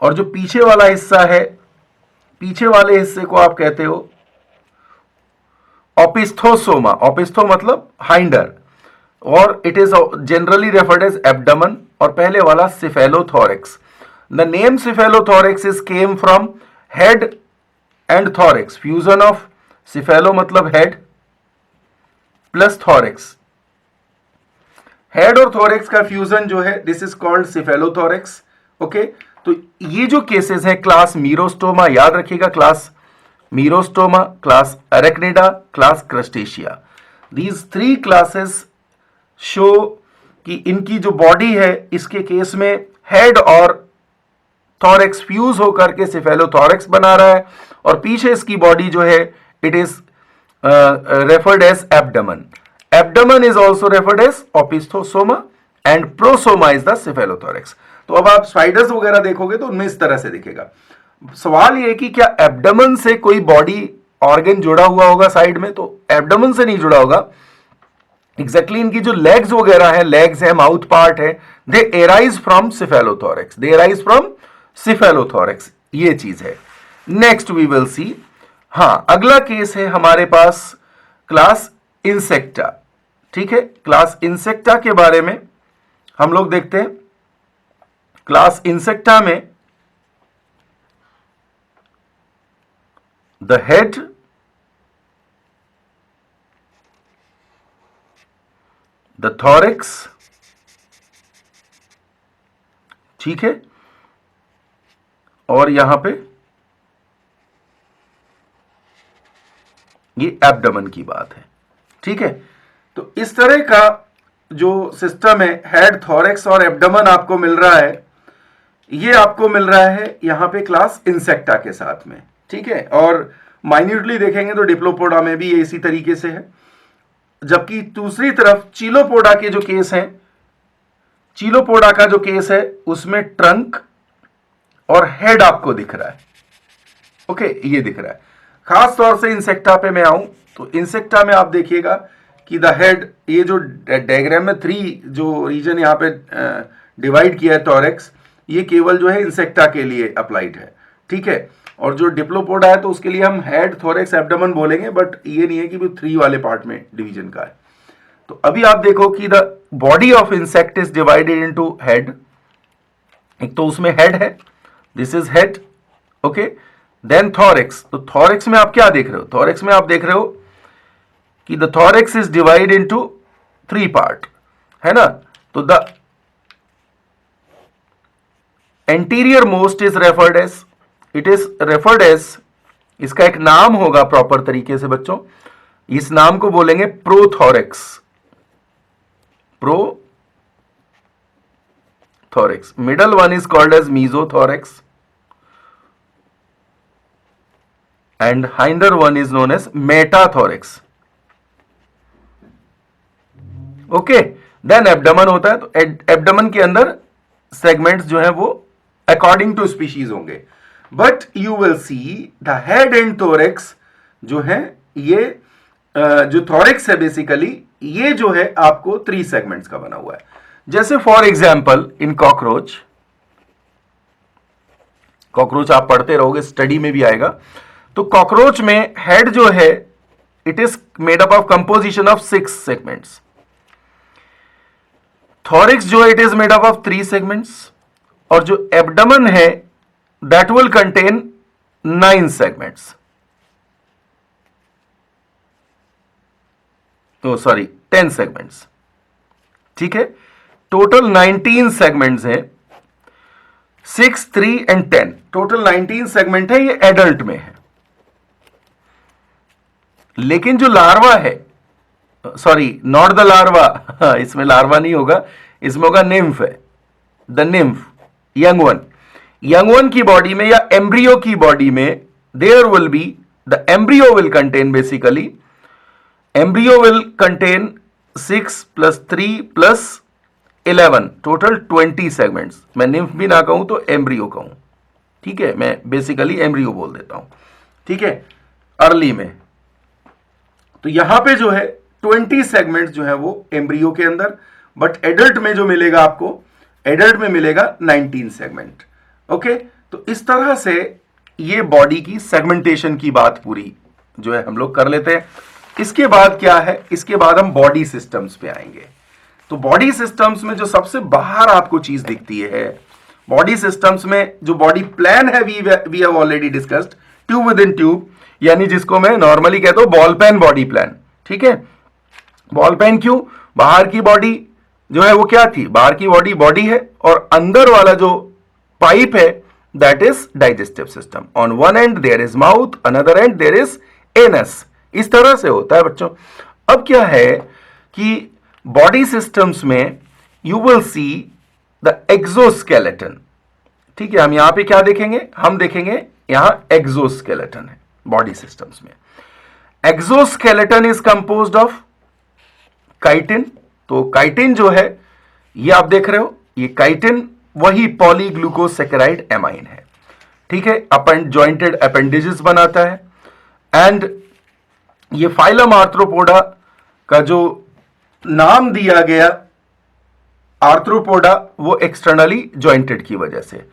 और जो पीछे वाला हिस्सा है, पीछे वाले हिस्से को आप कहते हो ओपिस्थोसोमा, ओपिस्थो मतलब हाइंडर, और it is generally referred as abdomen, और पहले वाला cephalothorax. The name cephalothorax is came from head and thorax, fusion of cephalo मतलब हेड प्लस थोरेक्स, हेड और थोरेक्स का फ्यूजन जो है this is called cephalothorax. Okay, तो ये जो केसेस है क्लास मीरोस्टोमा, याद रखिएगा, class merostoma, class arachnida, class crustacea, these 3 classes show कि इनकी जो बॉडी है इसके केस में हेड और थोरेक्स फ्यूज होकर के सिफेलोथोरेक्स बना रहा है, और पीछे इसकी बॉडी जो है it is referred as abdomen. Abdomen is also referred as opisthosoma and prosoma is the cephalothorax. तो अब आप स्पाइडर्स वगैरह देखोगे तो उनमें इस तरह से दिखेगा। सवाल ये कि क्या एब्डमन से कोई बॉडी ऑर्गन जुड़ा हुआ होगा साइड में, तो एब्डमन से नहीं जुड़ा होगा। एग्जैक्टली इनकी जो लेग्स वगैरह है, लेग्स है, माउथ पार्ट है, they arise from cephalothorax, they arise from cephalothorax, ये चीज है। नेक्स्ट वी विल सी, हां अगला केस है हमारे पास क्लास इंसेक्टा, ठीक है। क्लास इंसेक्टा के बारे में हम लोग देखते हैं। क्लास इंसेक्टा में द हेड, द थोरेक्स, ठीक है, और यहां पे ये एब्डमन की बात है, ठीक है। तो इस तरह का जो सिस्टम है हेड, थोरैक्स और एब्डोमेन आपको मिल रहा है, ये आपको मिल रहा है यहाँ पे क्लास इंसेक्टा के साथ में, ठीक है। और माइन्यूटली देखेंगे तो डिप्लोपोडा में भी ये इसी तरीके से है। जबकि दूसरी तरफ चीलोपोडा के जो केस हैं, चीलोपोडा का जो केस है उसमें ट्रंक और हेड आपको दिख रहा है, ओके, ये दिख रहा है। खास तौर से इंसेक्टा पे मैं आऊं तो इंसेक्टा में आप देखिएगा कि द हेड, ये जो डायग्राम में 3 जो रीजन यहाँ पे डिवाइड किया है टोरेक्स, ये केवल जो है इंसेक्टा के लिए अप्लाइड है, ठीक है। और जो डिप्लोपोडा है तो उसके लिए हम हेड, थोरैक्स, एब्डोमेन बोलेंगे, बट ये नहीं है कि वो 3 वाले पार्ट में डिवीजन का है। तो अभी आप देखो कि the body of insect is divided into head. एक तो उसमें हेड है, this is head, okay. Then thorax, तो थोरैक्स में आप क्या देख रहे हो? थोरैक्स में आप देख रहे हो कि the thorax is divide into 3 part, है ना। तो the anterior most is referred as, it is referred as, इसका एक नाम होगा प्रॉपर तरीके से बच्चों, इस नाम को बोलेंगे prothorax, prothorax. Middle one is called as mesothorax and hinder one is known as metathorax, okay. Then abdomen होता है, तो एब्डोमेन के अंदर सेगमेंट्स जो है वो अकॉर्डिंग टू स्पीशीज होंगे, but you will see the head and thorax जो है, ये जो थोरैक्स है बेसिकली, ये जो है आपको 3 सेगमेंट्स का बना हुआ है। जैसे for example in cockroach, cockroach आप पढ़ते रहोगे, स्टडी में भी आएगा। तो कॉकरोच में हेड जो है it is made up of composition of 6 segments. Thorax जो है it is made up of 3 segments, और जो एब्डोमेन है दैट विल कंटेन 9 सेगमेंट्स, तो सॉरी 10 सेगमेंट्स, ठीक है। टोटल 19 सेगमेंट्स हैं, 6, 3 एंड 10, टोटल 19 सेगमेंट है। ये एडल्ट में है, लेकिन जो लार्वा है, सॉरी नॉट द लार्वा, इसमें लार्वा नहीं होगा, इसमें होगा निम्फ है, the nymph, young one. Young one की बॉडी में या एम्ब्रियो की बॉडी में there will be, the embryo will contain basically, embryo will contain 6 + 3 + 11, total 20 segments. मैं निम्फ भी ना कहूं तो एम्ब्रियो कहूं, ठीक है, मैं बेसिकली एम्ब्रियो बोल देता हूं, ठीक है, अर्ली में। तो यहां पे जो है 20 सेगमेंट्स जो है वो एम्ब्रियो के अंदर, बट एडल्ट में जो मिलेगा आपको, एडल्ट में मिलेगा 19 सेगमेंट, ओके। तो इस तरह से ये बॉडी की सेगमेंटेशन की बात पूरी जो है हम लोग कर लेते हैं। इसके बाद क्या है, इसके बाद हम बॉडी सिस्टम्स पे आएंगे। तो बॉडी सिस्टम्स में जो सबसे बाहर आपको चीज दिखती है, बॉडी सिस्टम्स में जो बॉडी प्लान है, we have already discussed, tube within tube, यानी जिसको मैं नॉर्मली कहता हूं बॉल पेन बॉडी प्लान, ठीक है। बॉल पेन क्यों? बाहर की बॉडी जो है वो क्या थी, बाहर की बॉडी बॉडी है, और अंदर वाला जो पाइप है that is digestive system. On one end there is mouth, another end there is anus, इस तरह से होता है बच्चों। अब क्या है कि बॉडी सिस्टम्स में you will see the exoskeleton, ठीक है। हम यहां पे क्या देखेंगे, हम देखेंगे यहां एक्सोस्केलेटन है बॉडी सिस्टम्स में। Exoskeleton is composed of chitin, तो काइटिन जो है ये आप देख रहे हो, ये काइटिन वही पॉलीग्लूकोसैकेराइड एमाइन है, ठीक है, जॉइंटेड अपेंडेजेस बनाता है। एंड ये फाइलम आर्थ्रोपोडा का जो नाम दिया गया आर्थ्रोपोडा, वो एक्सटर्नली जॉइंटेड की वजह से।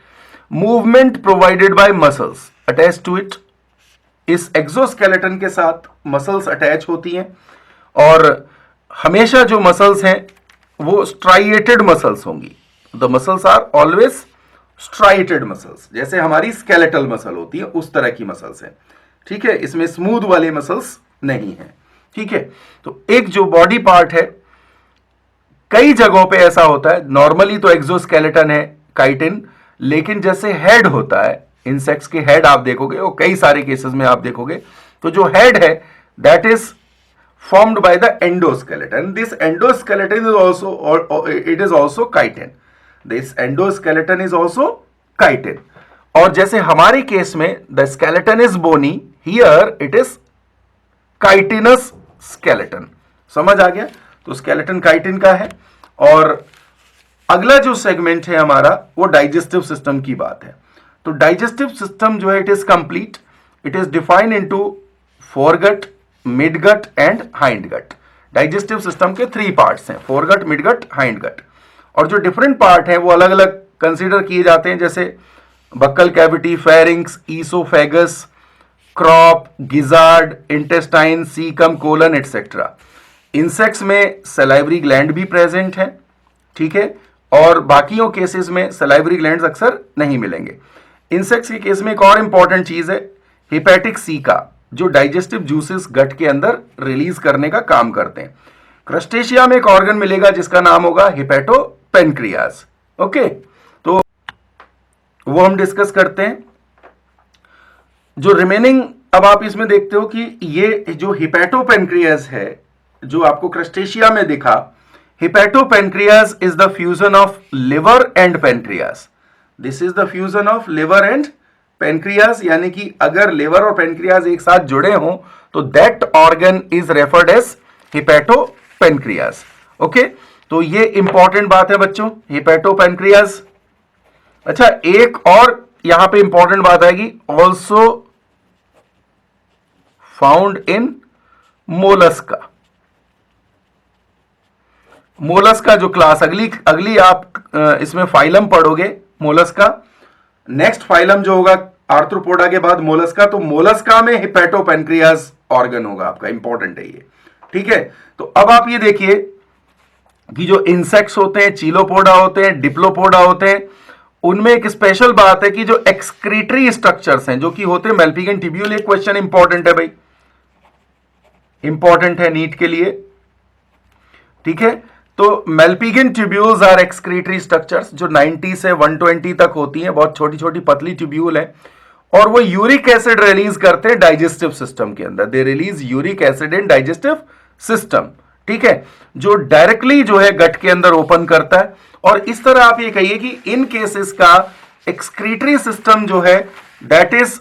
Movement provided by muscles attach to it, इस एक्सोस्केलेटन के साथ मसल्स अटैच होती हैं, और हमेशा जो मसल्स हैं वो स्ट्राइएटेड मसल्स होंगी। The muscles are always striated muscles, जैसे हमारी स्केलेटल मसल होती है उस तरह की मसल्स हैं, ठीक है। इसमें स्मूथ वाले मसल्स नहीं है, ठीक है। तो एक जो बॉडी पार्ट है, कई जगहों पे ऐसा होता है, नॉर्मली तो एक्सोस्केलेटन है काइटिन, लेकिन जैसे हेड होता है, इंसेक्ट्स के हेड आप देखोगे, और कई सारे केसेस में आप देखोगे, तो जो हेड है that is formed by the endoskeleton. This endoskeleton is also, it is also chitin. This endoskeleton is also chitin. और जैसे हमारे केस में the skeleton is bony, here it is chitinous skeleton. समझ आ गया? तो skeleton chitin का है। और अगला जो सेगमेंट है हमारा वो डाइजेस्टिव सिस्टम की बात है। तो डाइजेस्टिव सिस्टम जो है it is complete, it is defined into foregut, midgut and hindgut. Digestive system के 3 पार्ट्स हैं, फोरगट, मिडगट, हाइंडगट। और जो डिफरेंट पार्ट हैं वो अलग अलग कंसीडर किए जाते हैं, जैसे buccal cavity, pharynx, oesophagus, crop, gizzard, intestine, caecum, colon etcetera. Insects में सलाइवरी ग्लैंड भी प्रेजेंट है, ठीक है, और बाकियों केसेस में सलाइवरी ग्लैंड्स अक्सर नहीं मिलेंगे। इंसेक्ट्स के केस में एक और इंपॉर्टेंट चीज है हेपेटिक सीका, जो डाइजेस्टिव जूसेस गट के अंदर रिलीज करने का काम करते हैं। क्रस्टेशिया में एक ऑर्गन मिलेगा जिसका नाम होगा हिपेटोपेनक्रियाज। ओके, तो वो हम डिस्कस करते हैं। जो रिमेनिंग अब आप इसमें देखते हो कि ये जो हिपेटोपेनक्रियाज है जो आपको क्रस्टेशिया में दिखा, hepatopancreas is the fusion of liver and pancreas. This is the fusion of liver and pancreas, यानी कि अगर लिवर और पेनक्रियाज एक साथ जुड़े हों तो that organ is referred as hepatopancreas. Okay, तो ये इंपॉर्टेंट बात है बच्चों, हिपेटोपेनक्रियाज। अच्छा, एक और यहां पे इंपॉर्टेंट बात आएगी, also found in Mollusca. Mollusca जो क्लास अगली आप इसमें फाइलम पढ़ोगे मोलस्का, नेक्स्ट फाइलम जो होगा आर्थ्रोपोडा के बाद मोलस्का, तो मोलस्का में हिपेटोपेनक्रियाज ऑर्गन होगा आपका, इंपॉर्टेंट है ये, ठीक है। तो अब आप ये देखिए कि जो इंसेक्ट्स होते हैं, चीलोपोडा होते हैं, डिप्लोपोडा होते हैं, उनमें एक स्पेशल बात है कि जो एक्सक्रीटरी स्ट्रक्चर्स हैं जो कि होते हैं मेल्पिगन ट्यूब्यूल। एक क्वेश्चन इंपॉर्टेंट है भाई, इंपॉर्टेंट है नीट के लिए, ठीक है। तो मेल्पिगन ट्यूब्यूल्स आर एक्सक्रीटरी स्ट्रक्चर्स जो 90 से 120 तक होती हैं, बहुत छोटी छोटी पतली ट्यूब्यूल है, और वो यूरिक एसिड रिलीज करते हैं डाइजेस्टिव सिस्टम के अंदर। They release uric acid in digestive system, ठीक है, जो डायरेक्टली जो है गट के अंदर ओपन करता है। और इस तरह आप ये कहिए कि इन केसेस का एक्सक्रीटरी सिस्टम जो है that is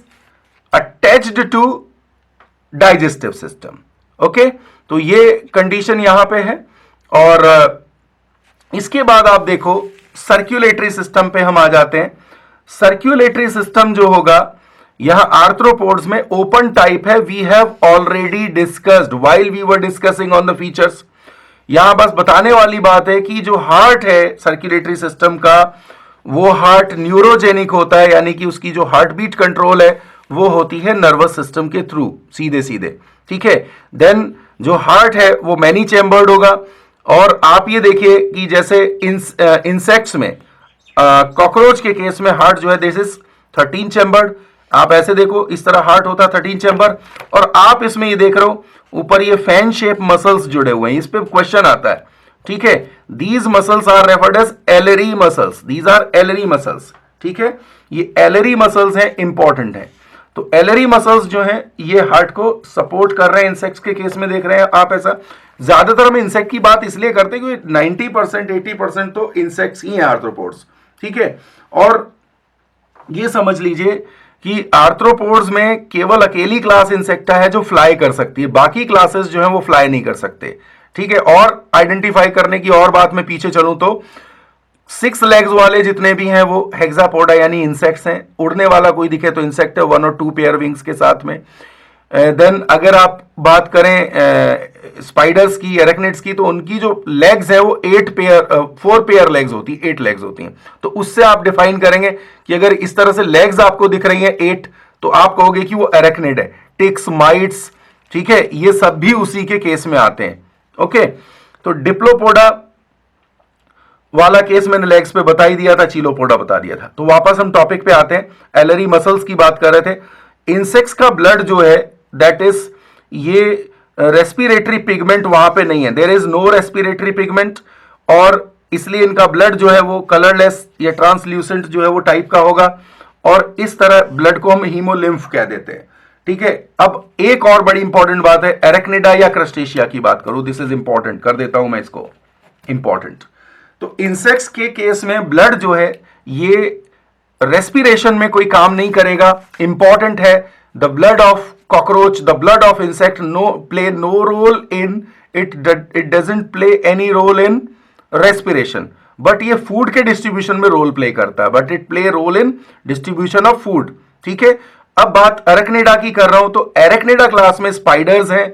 attached to digestive system. Okay, तो ये कंडीशन यहां पे है। और इसके बाद आप देखो सर्कुलेटरी सिस्टम पे हम आ जाते हैं। सर्कुलेटरी सिस्टम जो होगा यहां आर्थ्रोपोड्स में ओपन टाइप है। We have already discussed while we were discussing on the features. यहां बस बताने वाली बात है कि जो हार्ट है सर्कुलेटरी सिस्टम का, वो हार्ट न्यूरोजेनिक होता है, यानी कि उसकी जो हार्ट बीट कंट्रोल है वो होती है नर्वस सिस्टम के थ्रू, सीधे सीधे, ठीक है। देन जो हार्ट है वो मैनी चैम्बर्ड होगा। और आप ये देखिए कि जैसे इंसेक्ट्स में कॉकरोच के केस में हार्ट जो है दिस इज 13 चैम्बर्ड। आप ऐसे देखो, इस तरह हार्ट होता है 13 चैम्बर। और आप इसमें ये देख रहे हो ऊपर ये फैन शेप मसल्स जुड़े हुए हैं, इस पे क्वेश्चन आता है, ठीक है। These muscles are referred as alary muscles, these are alary muscles, ठीक है। ये एलरी मसल्स हैं, इंपॉर्टेंट है। तो एलरी मसल्स जो हैं ये हार्ट को सपोर्ट कर रहे हैं। इंसेक्ट्स के केस में देख रहे हैं आप ऐसा। ज्यादातर हम इंसेक्ट की बात इसलिए करते हैं क्योंकि 90% 80% तो इंसेक्ट्स ही हैं आर्थ्रोपोड्स, ठीक है। और ये समझ लीजिए कि आर्थ्रोपोड्स में केवल अकेली क्लास इंसेक्टा है जो फ्लाई कर सकती है, बाकी क्लासेस जो हैं वो फ्लाई नहीं कर सकते, ठीक है। और आइडेंटिफाई करने की और बात में पीछे चलूं तो 6 लेग्स वाले जितने भी हैं वो हेक्सापोडा यानी इंसेक्ट्स हैं। उड़ने वाला कोई दिखे तो इंसेक्ट है, 1 और 2 पेयर विंग्स के साथ में। देन अगर आप बात करें स्पाइडर्स की, एरेक्निड्स की, तो उनकी जो लेग्स है वो 4 पेयर लेग्स होती है, 8 लेग्स होती हैं। तो उससे आप डिफाइन करेंगे कि अगर इस तरह से लेग्स आपको दिख रही हैं 8, तो आप कहोगे कि वो एरेक्निड है। टिक्स, माइट्स, ठीक है, ये सब भी उसी के केस में आते हैं। ओके, तो डिप्लोपोडा वाला केस मैंने लेग्स पे बता ही दिया था, चीलोपोडा बता दिया था। तो वापस हम टॉपिक पे आते हैं, एलरी मसल्स की बात कर रहे थे। इंसेक्ट्स का ब्लड जो है दैट इज ये रेस्पिरेटरी पिगमेंट वहां पे नहीं है, there is no respiratory pigment, और इसलिए इनका ब्लड जो है वो कलरलेस या ट्रांसल्यूसेंट जो है वो टाइप का होगा। और इस तरह ब्लड को हम हीमोलिम्फ कह देते हैं, ठीक है। अब एक और बड़ी इंपॉर्टेंट बात है, एरेक्निडा या क्रस्टेशिया की बात करूं, दिस इज इंपॉर्टेंट, कर देता हूं मैं इसको इंपॉर्टेंट। तो इंसेक्ट्स के केस में ब्लड जो है ये रेस्पिरेशन में कोई काम नहीं करेगा। इंपॉर्टेंट है, the blood of cockroach, the blood of insect play no role in it doesn't play any role in respiration, but ये फूड के डिस्ट्रीब्यूशन में रोल प्ले करता है, but it play role in distribution of food. ठीक है। अब बात Arachnida की कर रहा हूं, तो एरेक्निडा क्लास में स्पाइडर्स हैं,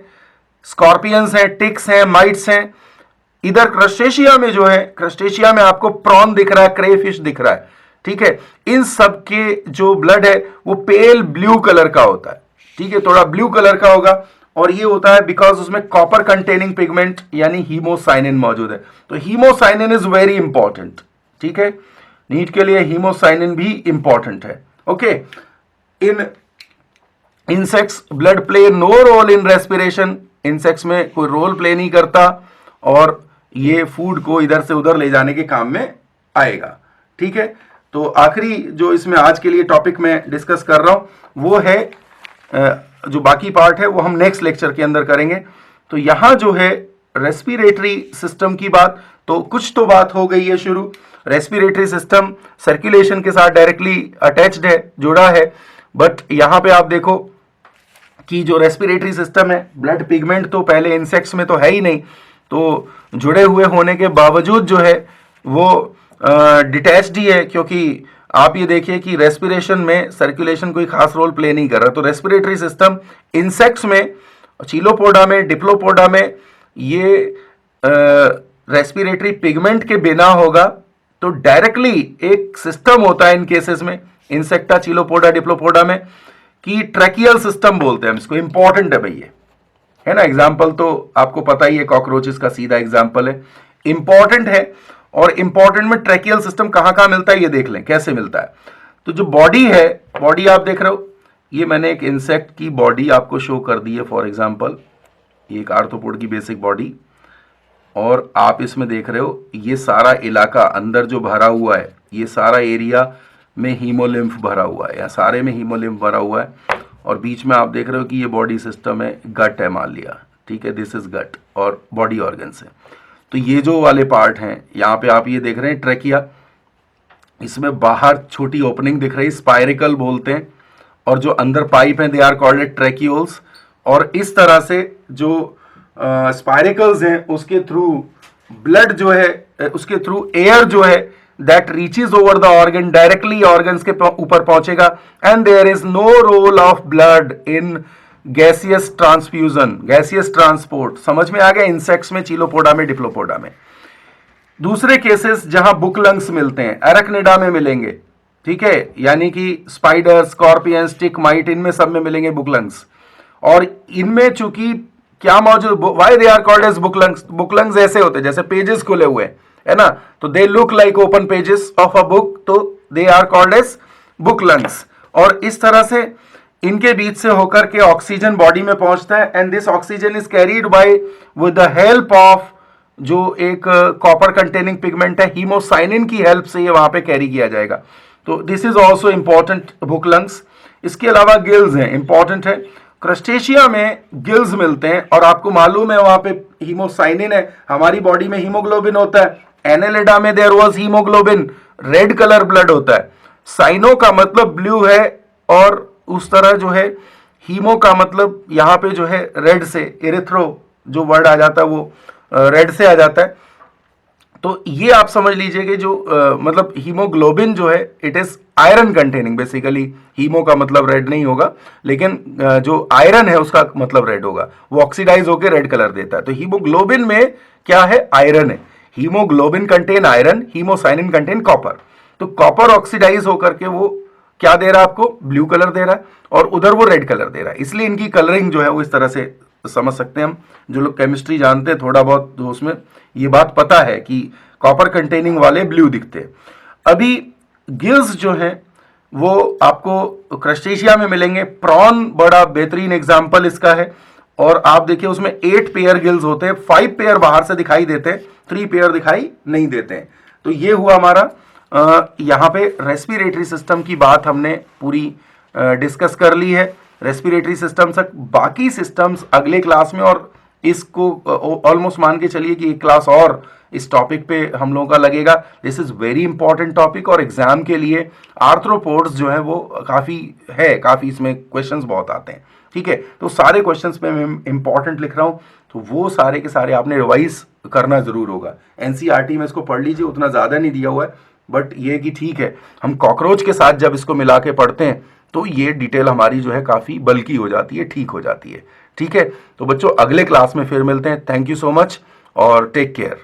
स्कॉर्पियंस हैं, टिक्स हैं, माइट्स हैं। इधर क्रस्टेशिया में जो है, क्रस्टेशिया में आपको प्रॉन दिख रहा है, क्रेफिश दिख रहा है। ठीक है। इन सब के जो ब्लड है वो पेल ब्लू कलर का होता है। ठीक है, थोड़ा ब्लू कलर का होगा, और ये होता है बिकॉज उसमें कॉपर कंटेनिंग पिगमेंट यानी हीमोसाइनिन मौजूद है। तो हीमोसाइनिन इज वेरी इंपॉर्टेंट। ठीक है, नीट के लिए हीमोसाइनिन भी इंपॉर्टेंट है। Okay, in insects blood play no role in respiration, insects में कोई रोल प्ले नहीं करता, और ये फूड को इधर से उधर ले जाने के काम में आएगा। ठीक है, तो आखिरी जो इसमें आज के लिए टॉपिक में डिस्कस कर रहा हूं वो है, जो बाकी पार्ट है वो हम नेक्स्ट लेक्चर के अंदर करेंगे। तो यहां जो है रेस्पिरेटरी सिस्टम की बात, तो कुछ तो बात हो गई है शुरू। रेस्पिरेटरी सिस्टम सर्कुलेशन के साथ डायरेक्टली अटैच्ड है, जुड़ा है, बट यहां पे आप देखो कि जो रेस्पिरेटरी सिस्टम है, ब्लड पिगमेंट तो पहले इंसेक्ट्स में तो है ही नहीं, तो जुड़े हुए होने के बावजूद जो है वो डिटैच्ड ही है, क्योंकि आप ये देखिए कि रेस्पिरेशन में सर्कुलेशन कोई खास रोल प्ले नहीं कर रहा। तो रेस्पिरेटरी सिस्टम इंसेक्ट्स में, चीलोपोडा में, डिप्लोपोडा में ये रेस्पिरेटरी पिगमेंट के बिना होगा, तो डायरेक्टली एक सिस्टम होता है इन केसेस में, इंसेक्टा, चीलोपोडा, डिप्लोपोडा में, कि ट्रैकियल सिस्टम बोलते हैं हम इसको। इंपॉर्टेंट है भैया, है ना। एग्जाम्पल तो आपको पता ही है, कॉकरोचेस का सीधा एग्जाम्पल है, इंपॉर्टेंट है। और इंपॉर्टेंट में ट्रैकियल सिस्टम कहां कहां मिलता है ये देख लें कैसे मिलता है। तो जो बॉडी है, बॉडी आप देख रहे हो, ये मैंने एक इंसेक्ट की बॉडी आपको शो कर दी है। फॉर एग्जांपल ये एक आर्थ्रोपोड की बेसिक बॉडी, और आप इसमें देख रहे हो ये सारा इलाका अंदर जो भरा हुआ है, ये सारा एरिया में हीमोलिम्फ भरा हुआ है, या सारे में हीमोलिम्फ भरा हुआ है। और बीच में आप देख रहे हो कि ये बॉडी सिस्टम है, गट है मान लिया। ठीक है, दिस इज गट, और बॉडी ऑर्गन्स है। तो ये जो वाले पार्ट हैं, यहाँ पे आप ये देख रहे हैं ट्रैकिया, इसमें बाहर छोटी ओपनिंग दिख रही है, स्पाइरिकल बोलते हैं, और जो अंदर पाइप हैं दे आर कॉल्ड ट्रैकियोल्स। और इस तरह से जो स्पाइरिकल्स हैं उसके थ्रू ब्लड जो है, उसके थ्रू एयर जो है that reaches over the organ, directly organs के ऊपर पहुंचेगा, and there is no role of blood in gaseous transfusion, gaseous transport. समझ में आ गया, इंसेक्ट्स में, चीलोपोडा में, डिप्लोपोडा में। दूसरे केसेस जहां बुक लंग्स मिलते हैं, एरेक्निडा में मिलेंगे। ठीक है, यानी कि स्पाइडर, स्कॉर्पियन, स्टिक, माइट, इनमें सब में मिलेंगे बुक लंग्स। और इनमें चूंकि क्या मौजूद, why they are called as book lungs, book lungs ऐसे होते हैं जैसे पेजेस खुले हुए है ना, तो they look like open pages of a book, तो they are called as book lungs. और इस तरह से इनके बीच से होकर के ऑक्सीजन बॉडी में पहुंचता है, and this oxygen is carried bye with the help of जो एक कॉपर कंटेनिंग पिगमेंट है, हीमोसाइनिन की हेल्प से ये वहां पे कैरी किया जाएगा। तो this is also important, book lungs. इसके अलावा गिल्स हैं, इंपॉर्टेंट है। क्रस्टेशिया में गिल्स मिलते हैं, और आपको मालूम है वहां पे हीमोसाइनिन है, हमारी बॉडी में हीमोग्लोबिन होता है। एनेलिडा में there was haemoglobin, red colour blood होता है। साइनो का मतलब ब्लू है, और उस तरह जो है हीमो का मतलब यहां पे जो है रेड से, एरिथ्रो जो वर्ड आ जाता है वो रेड से आ जाता है। तो ये आप समझ लीजिए कि जो मतलब हीमोग्लोबिन जो है it is iron containing, basically haemo का मतलब रेड नहीं होगा, लेकिन जो आयरन है उसका मतलब रेड होगा, वो ऑक्सीडाइज होकर रेड कलर देता है। तो हीमोग्लोबिन में क्या है, आयरन है। Haemoglobin contain iron, haemocyanin contain copper. तो कॉपर ऑक्सीडाइज होकर के वो क्या दे रहा है आपको, ब्लू कलर दे रहा है, और उधर वो रेड कलर दे रहा है। इसलिए इनकी कलरिंग जो है वो इस तरह से समझ सकते हैं हम, जो लोग केमिस्ट्री जानते हैं थोड़ा बहुत, जो उसमें ये बात पता है कि कॉपर कंटेनिंग वाले ब्लू दिखते हैं। अभी गिल्स जो हैं वो आपको क्रस्टेशिया में मिलेंगे। प्रॉन बड़ा बेहतरीन एग्जाम्पल इसका है, और आप देखिए उसमें 8 पेयर गिल्स होते हैं, 5 पेयर बाहर से दिखाई देते हैं, 3 पेयर दिखाई नहीं देते हैं। तो ये हुआ हमारा यहाँ पे रेस्पिरेटरी सिस्टम की बात हमने पूरी डिस्कस कर ली है। रेस्पिरेटरी सिस्टम तक, बाकी सिस्टम्स अगले क्लास में, और इसको ऑलमोस्ट मान के चलिए कि एक क्लास और इस टॉपिक पे हम लोगों का लगेगा। This is very important topic, और एग्जाम के लिए आर्थ्रोपोड्स जो है वो काफ़ी इसमें क्वेश्चंस बहुत आते हैं। ठीक है, तो सारे क्वेश्चंस पे मैं इंपॉर्टेंट लिख रहा हूँ, तो वो सारे के सारे आपने रिवाइज करना जरूर होगा। एनसीईआरटी में इसको पढ़ लीजिए, उतना ज़्यादा नहीं दिया हुआ है, बट ये कि ठीक है, हम कॉकरोच के साथ जब इसको मिला के पढ़ते हैं तो ये डिटेल हमारी जो है काफ़ी बल्कि हो जाती है, ठीक हो जाती है। ठीक है, तो बच्चों अगले क्लास में फिर मिलते हैं। थैंक यू सो मच और टेक केयर।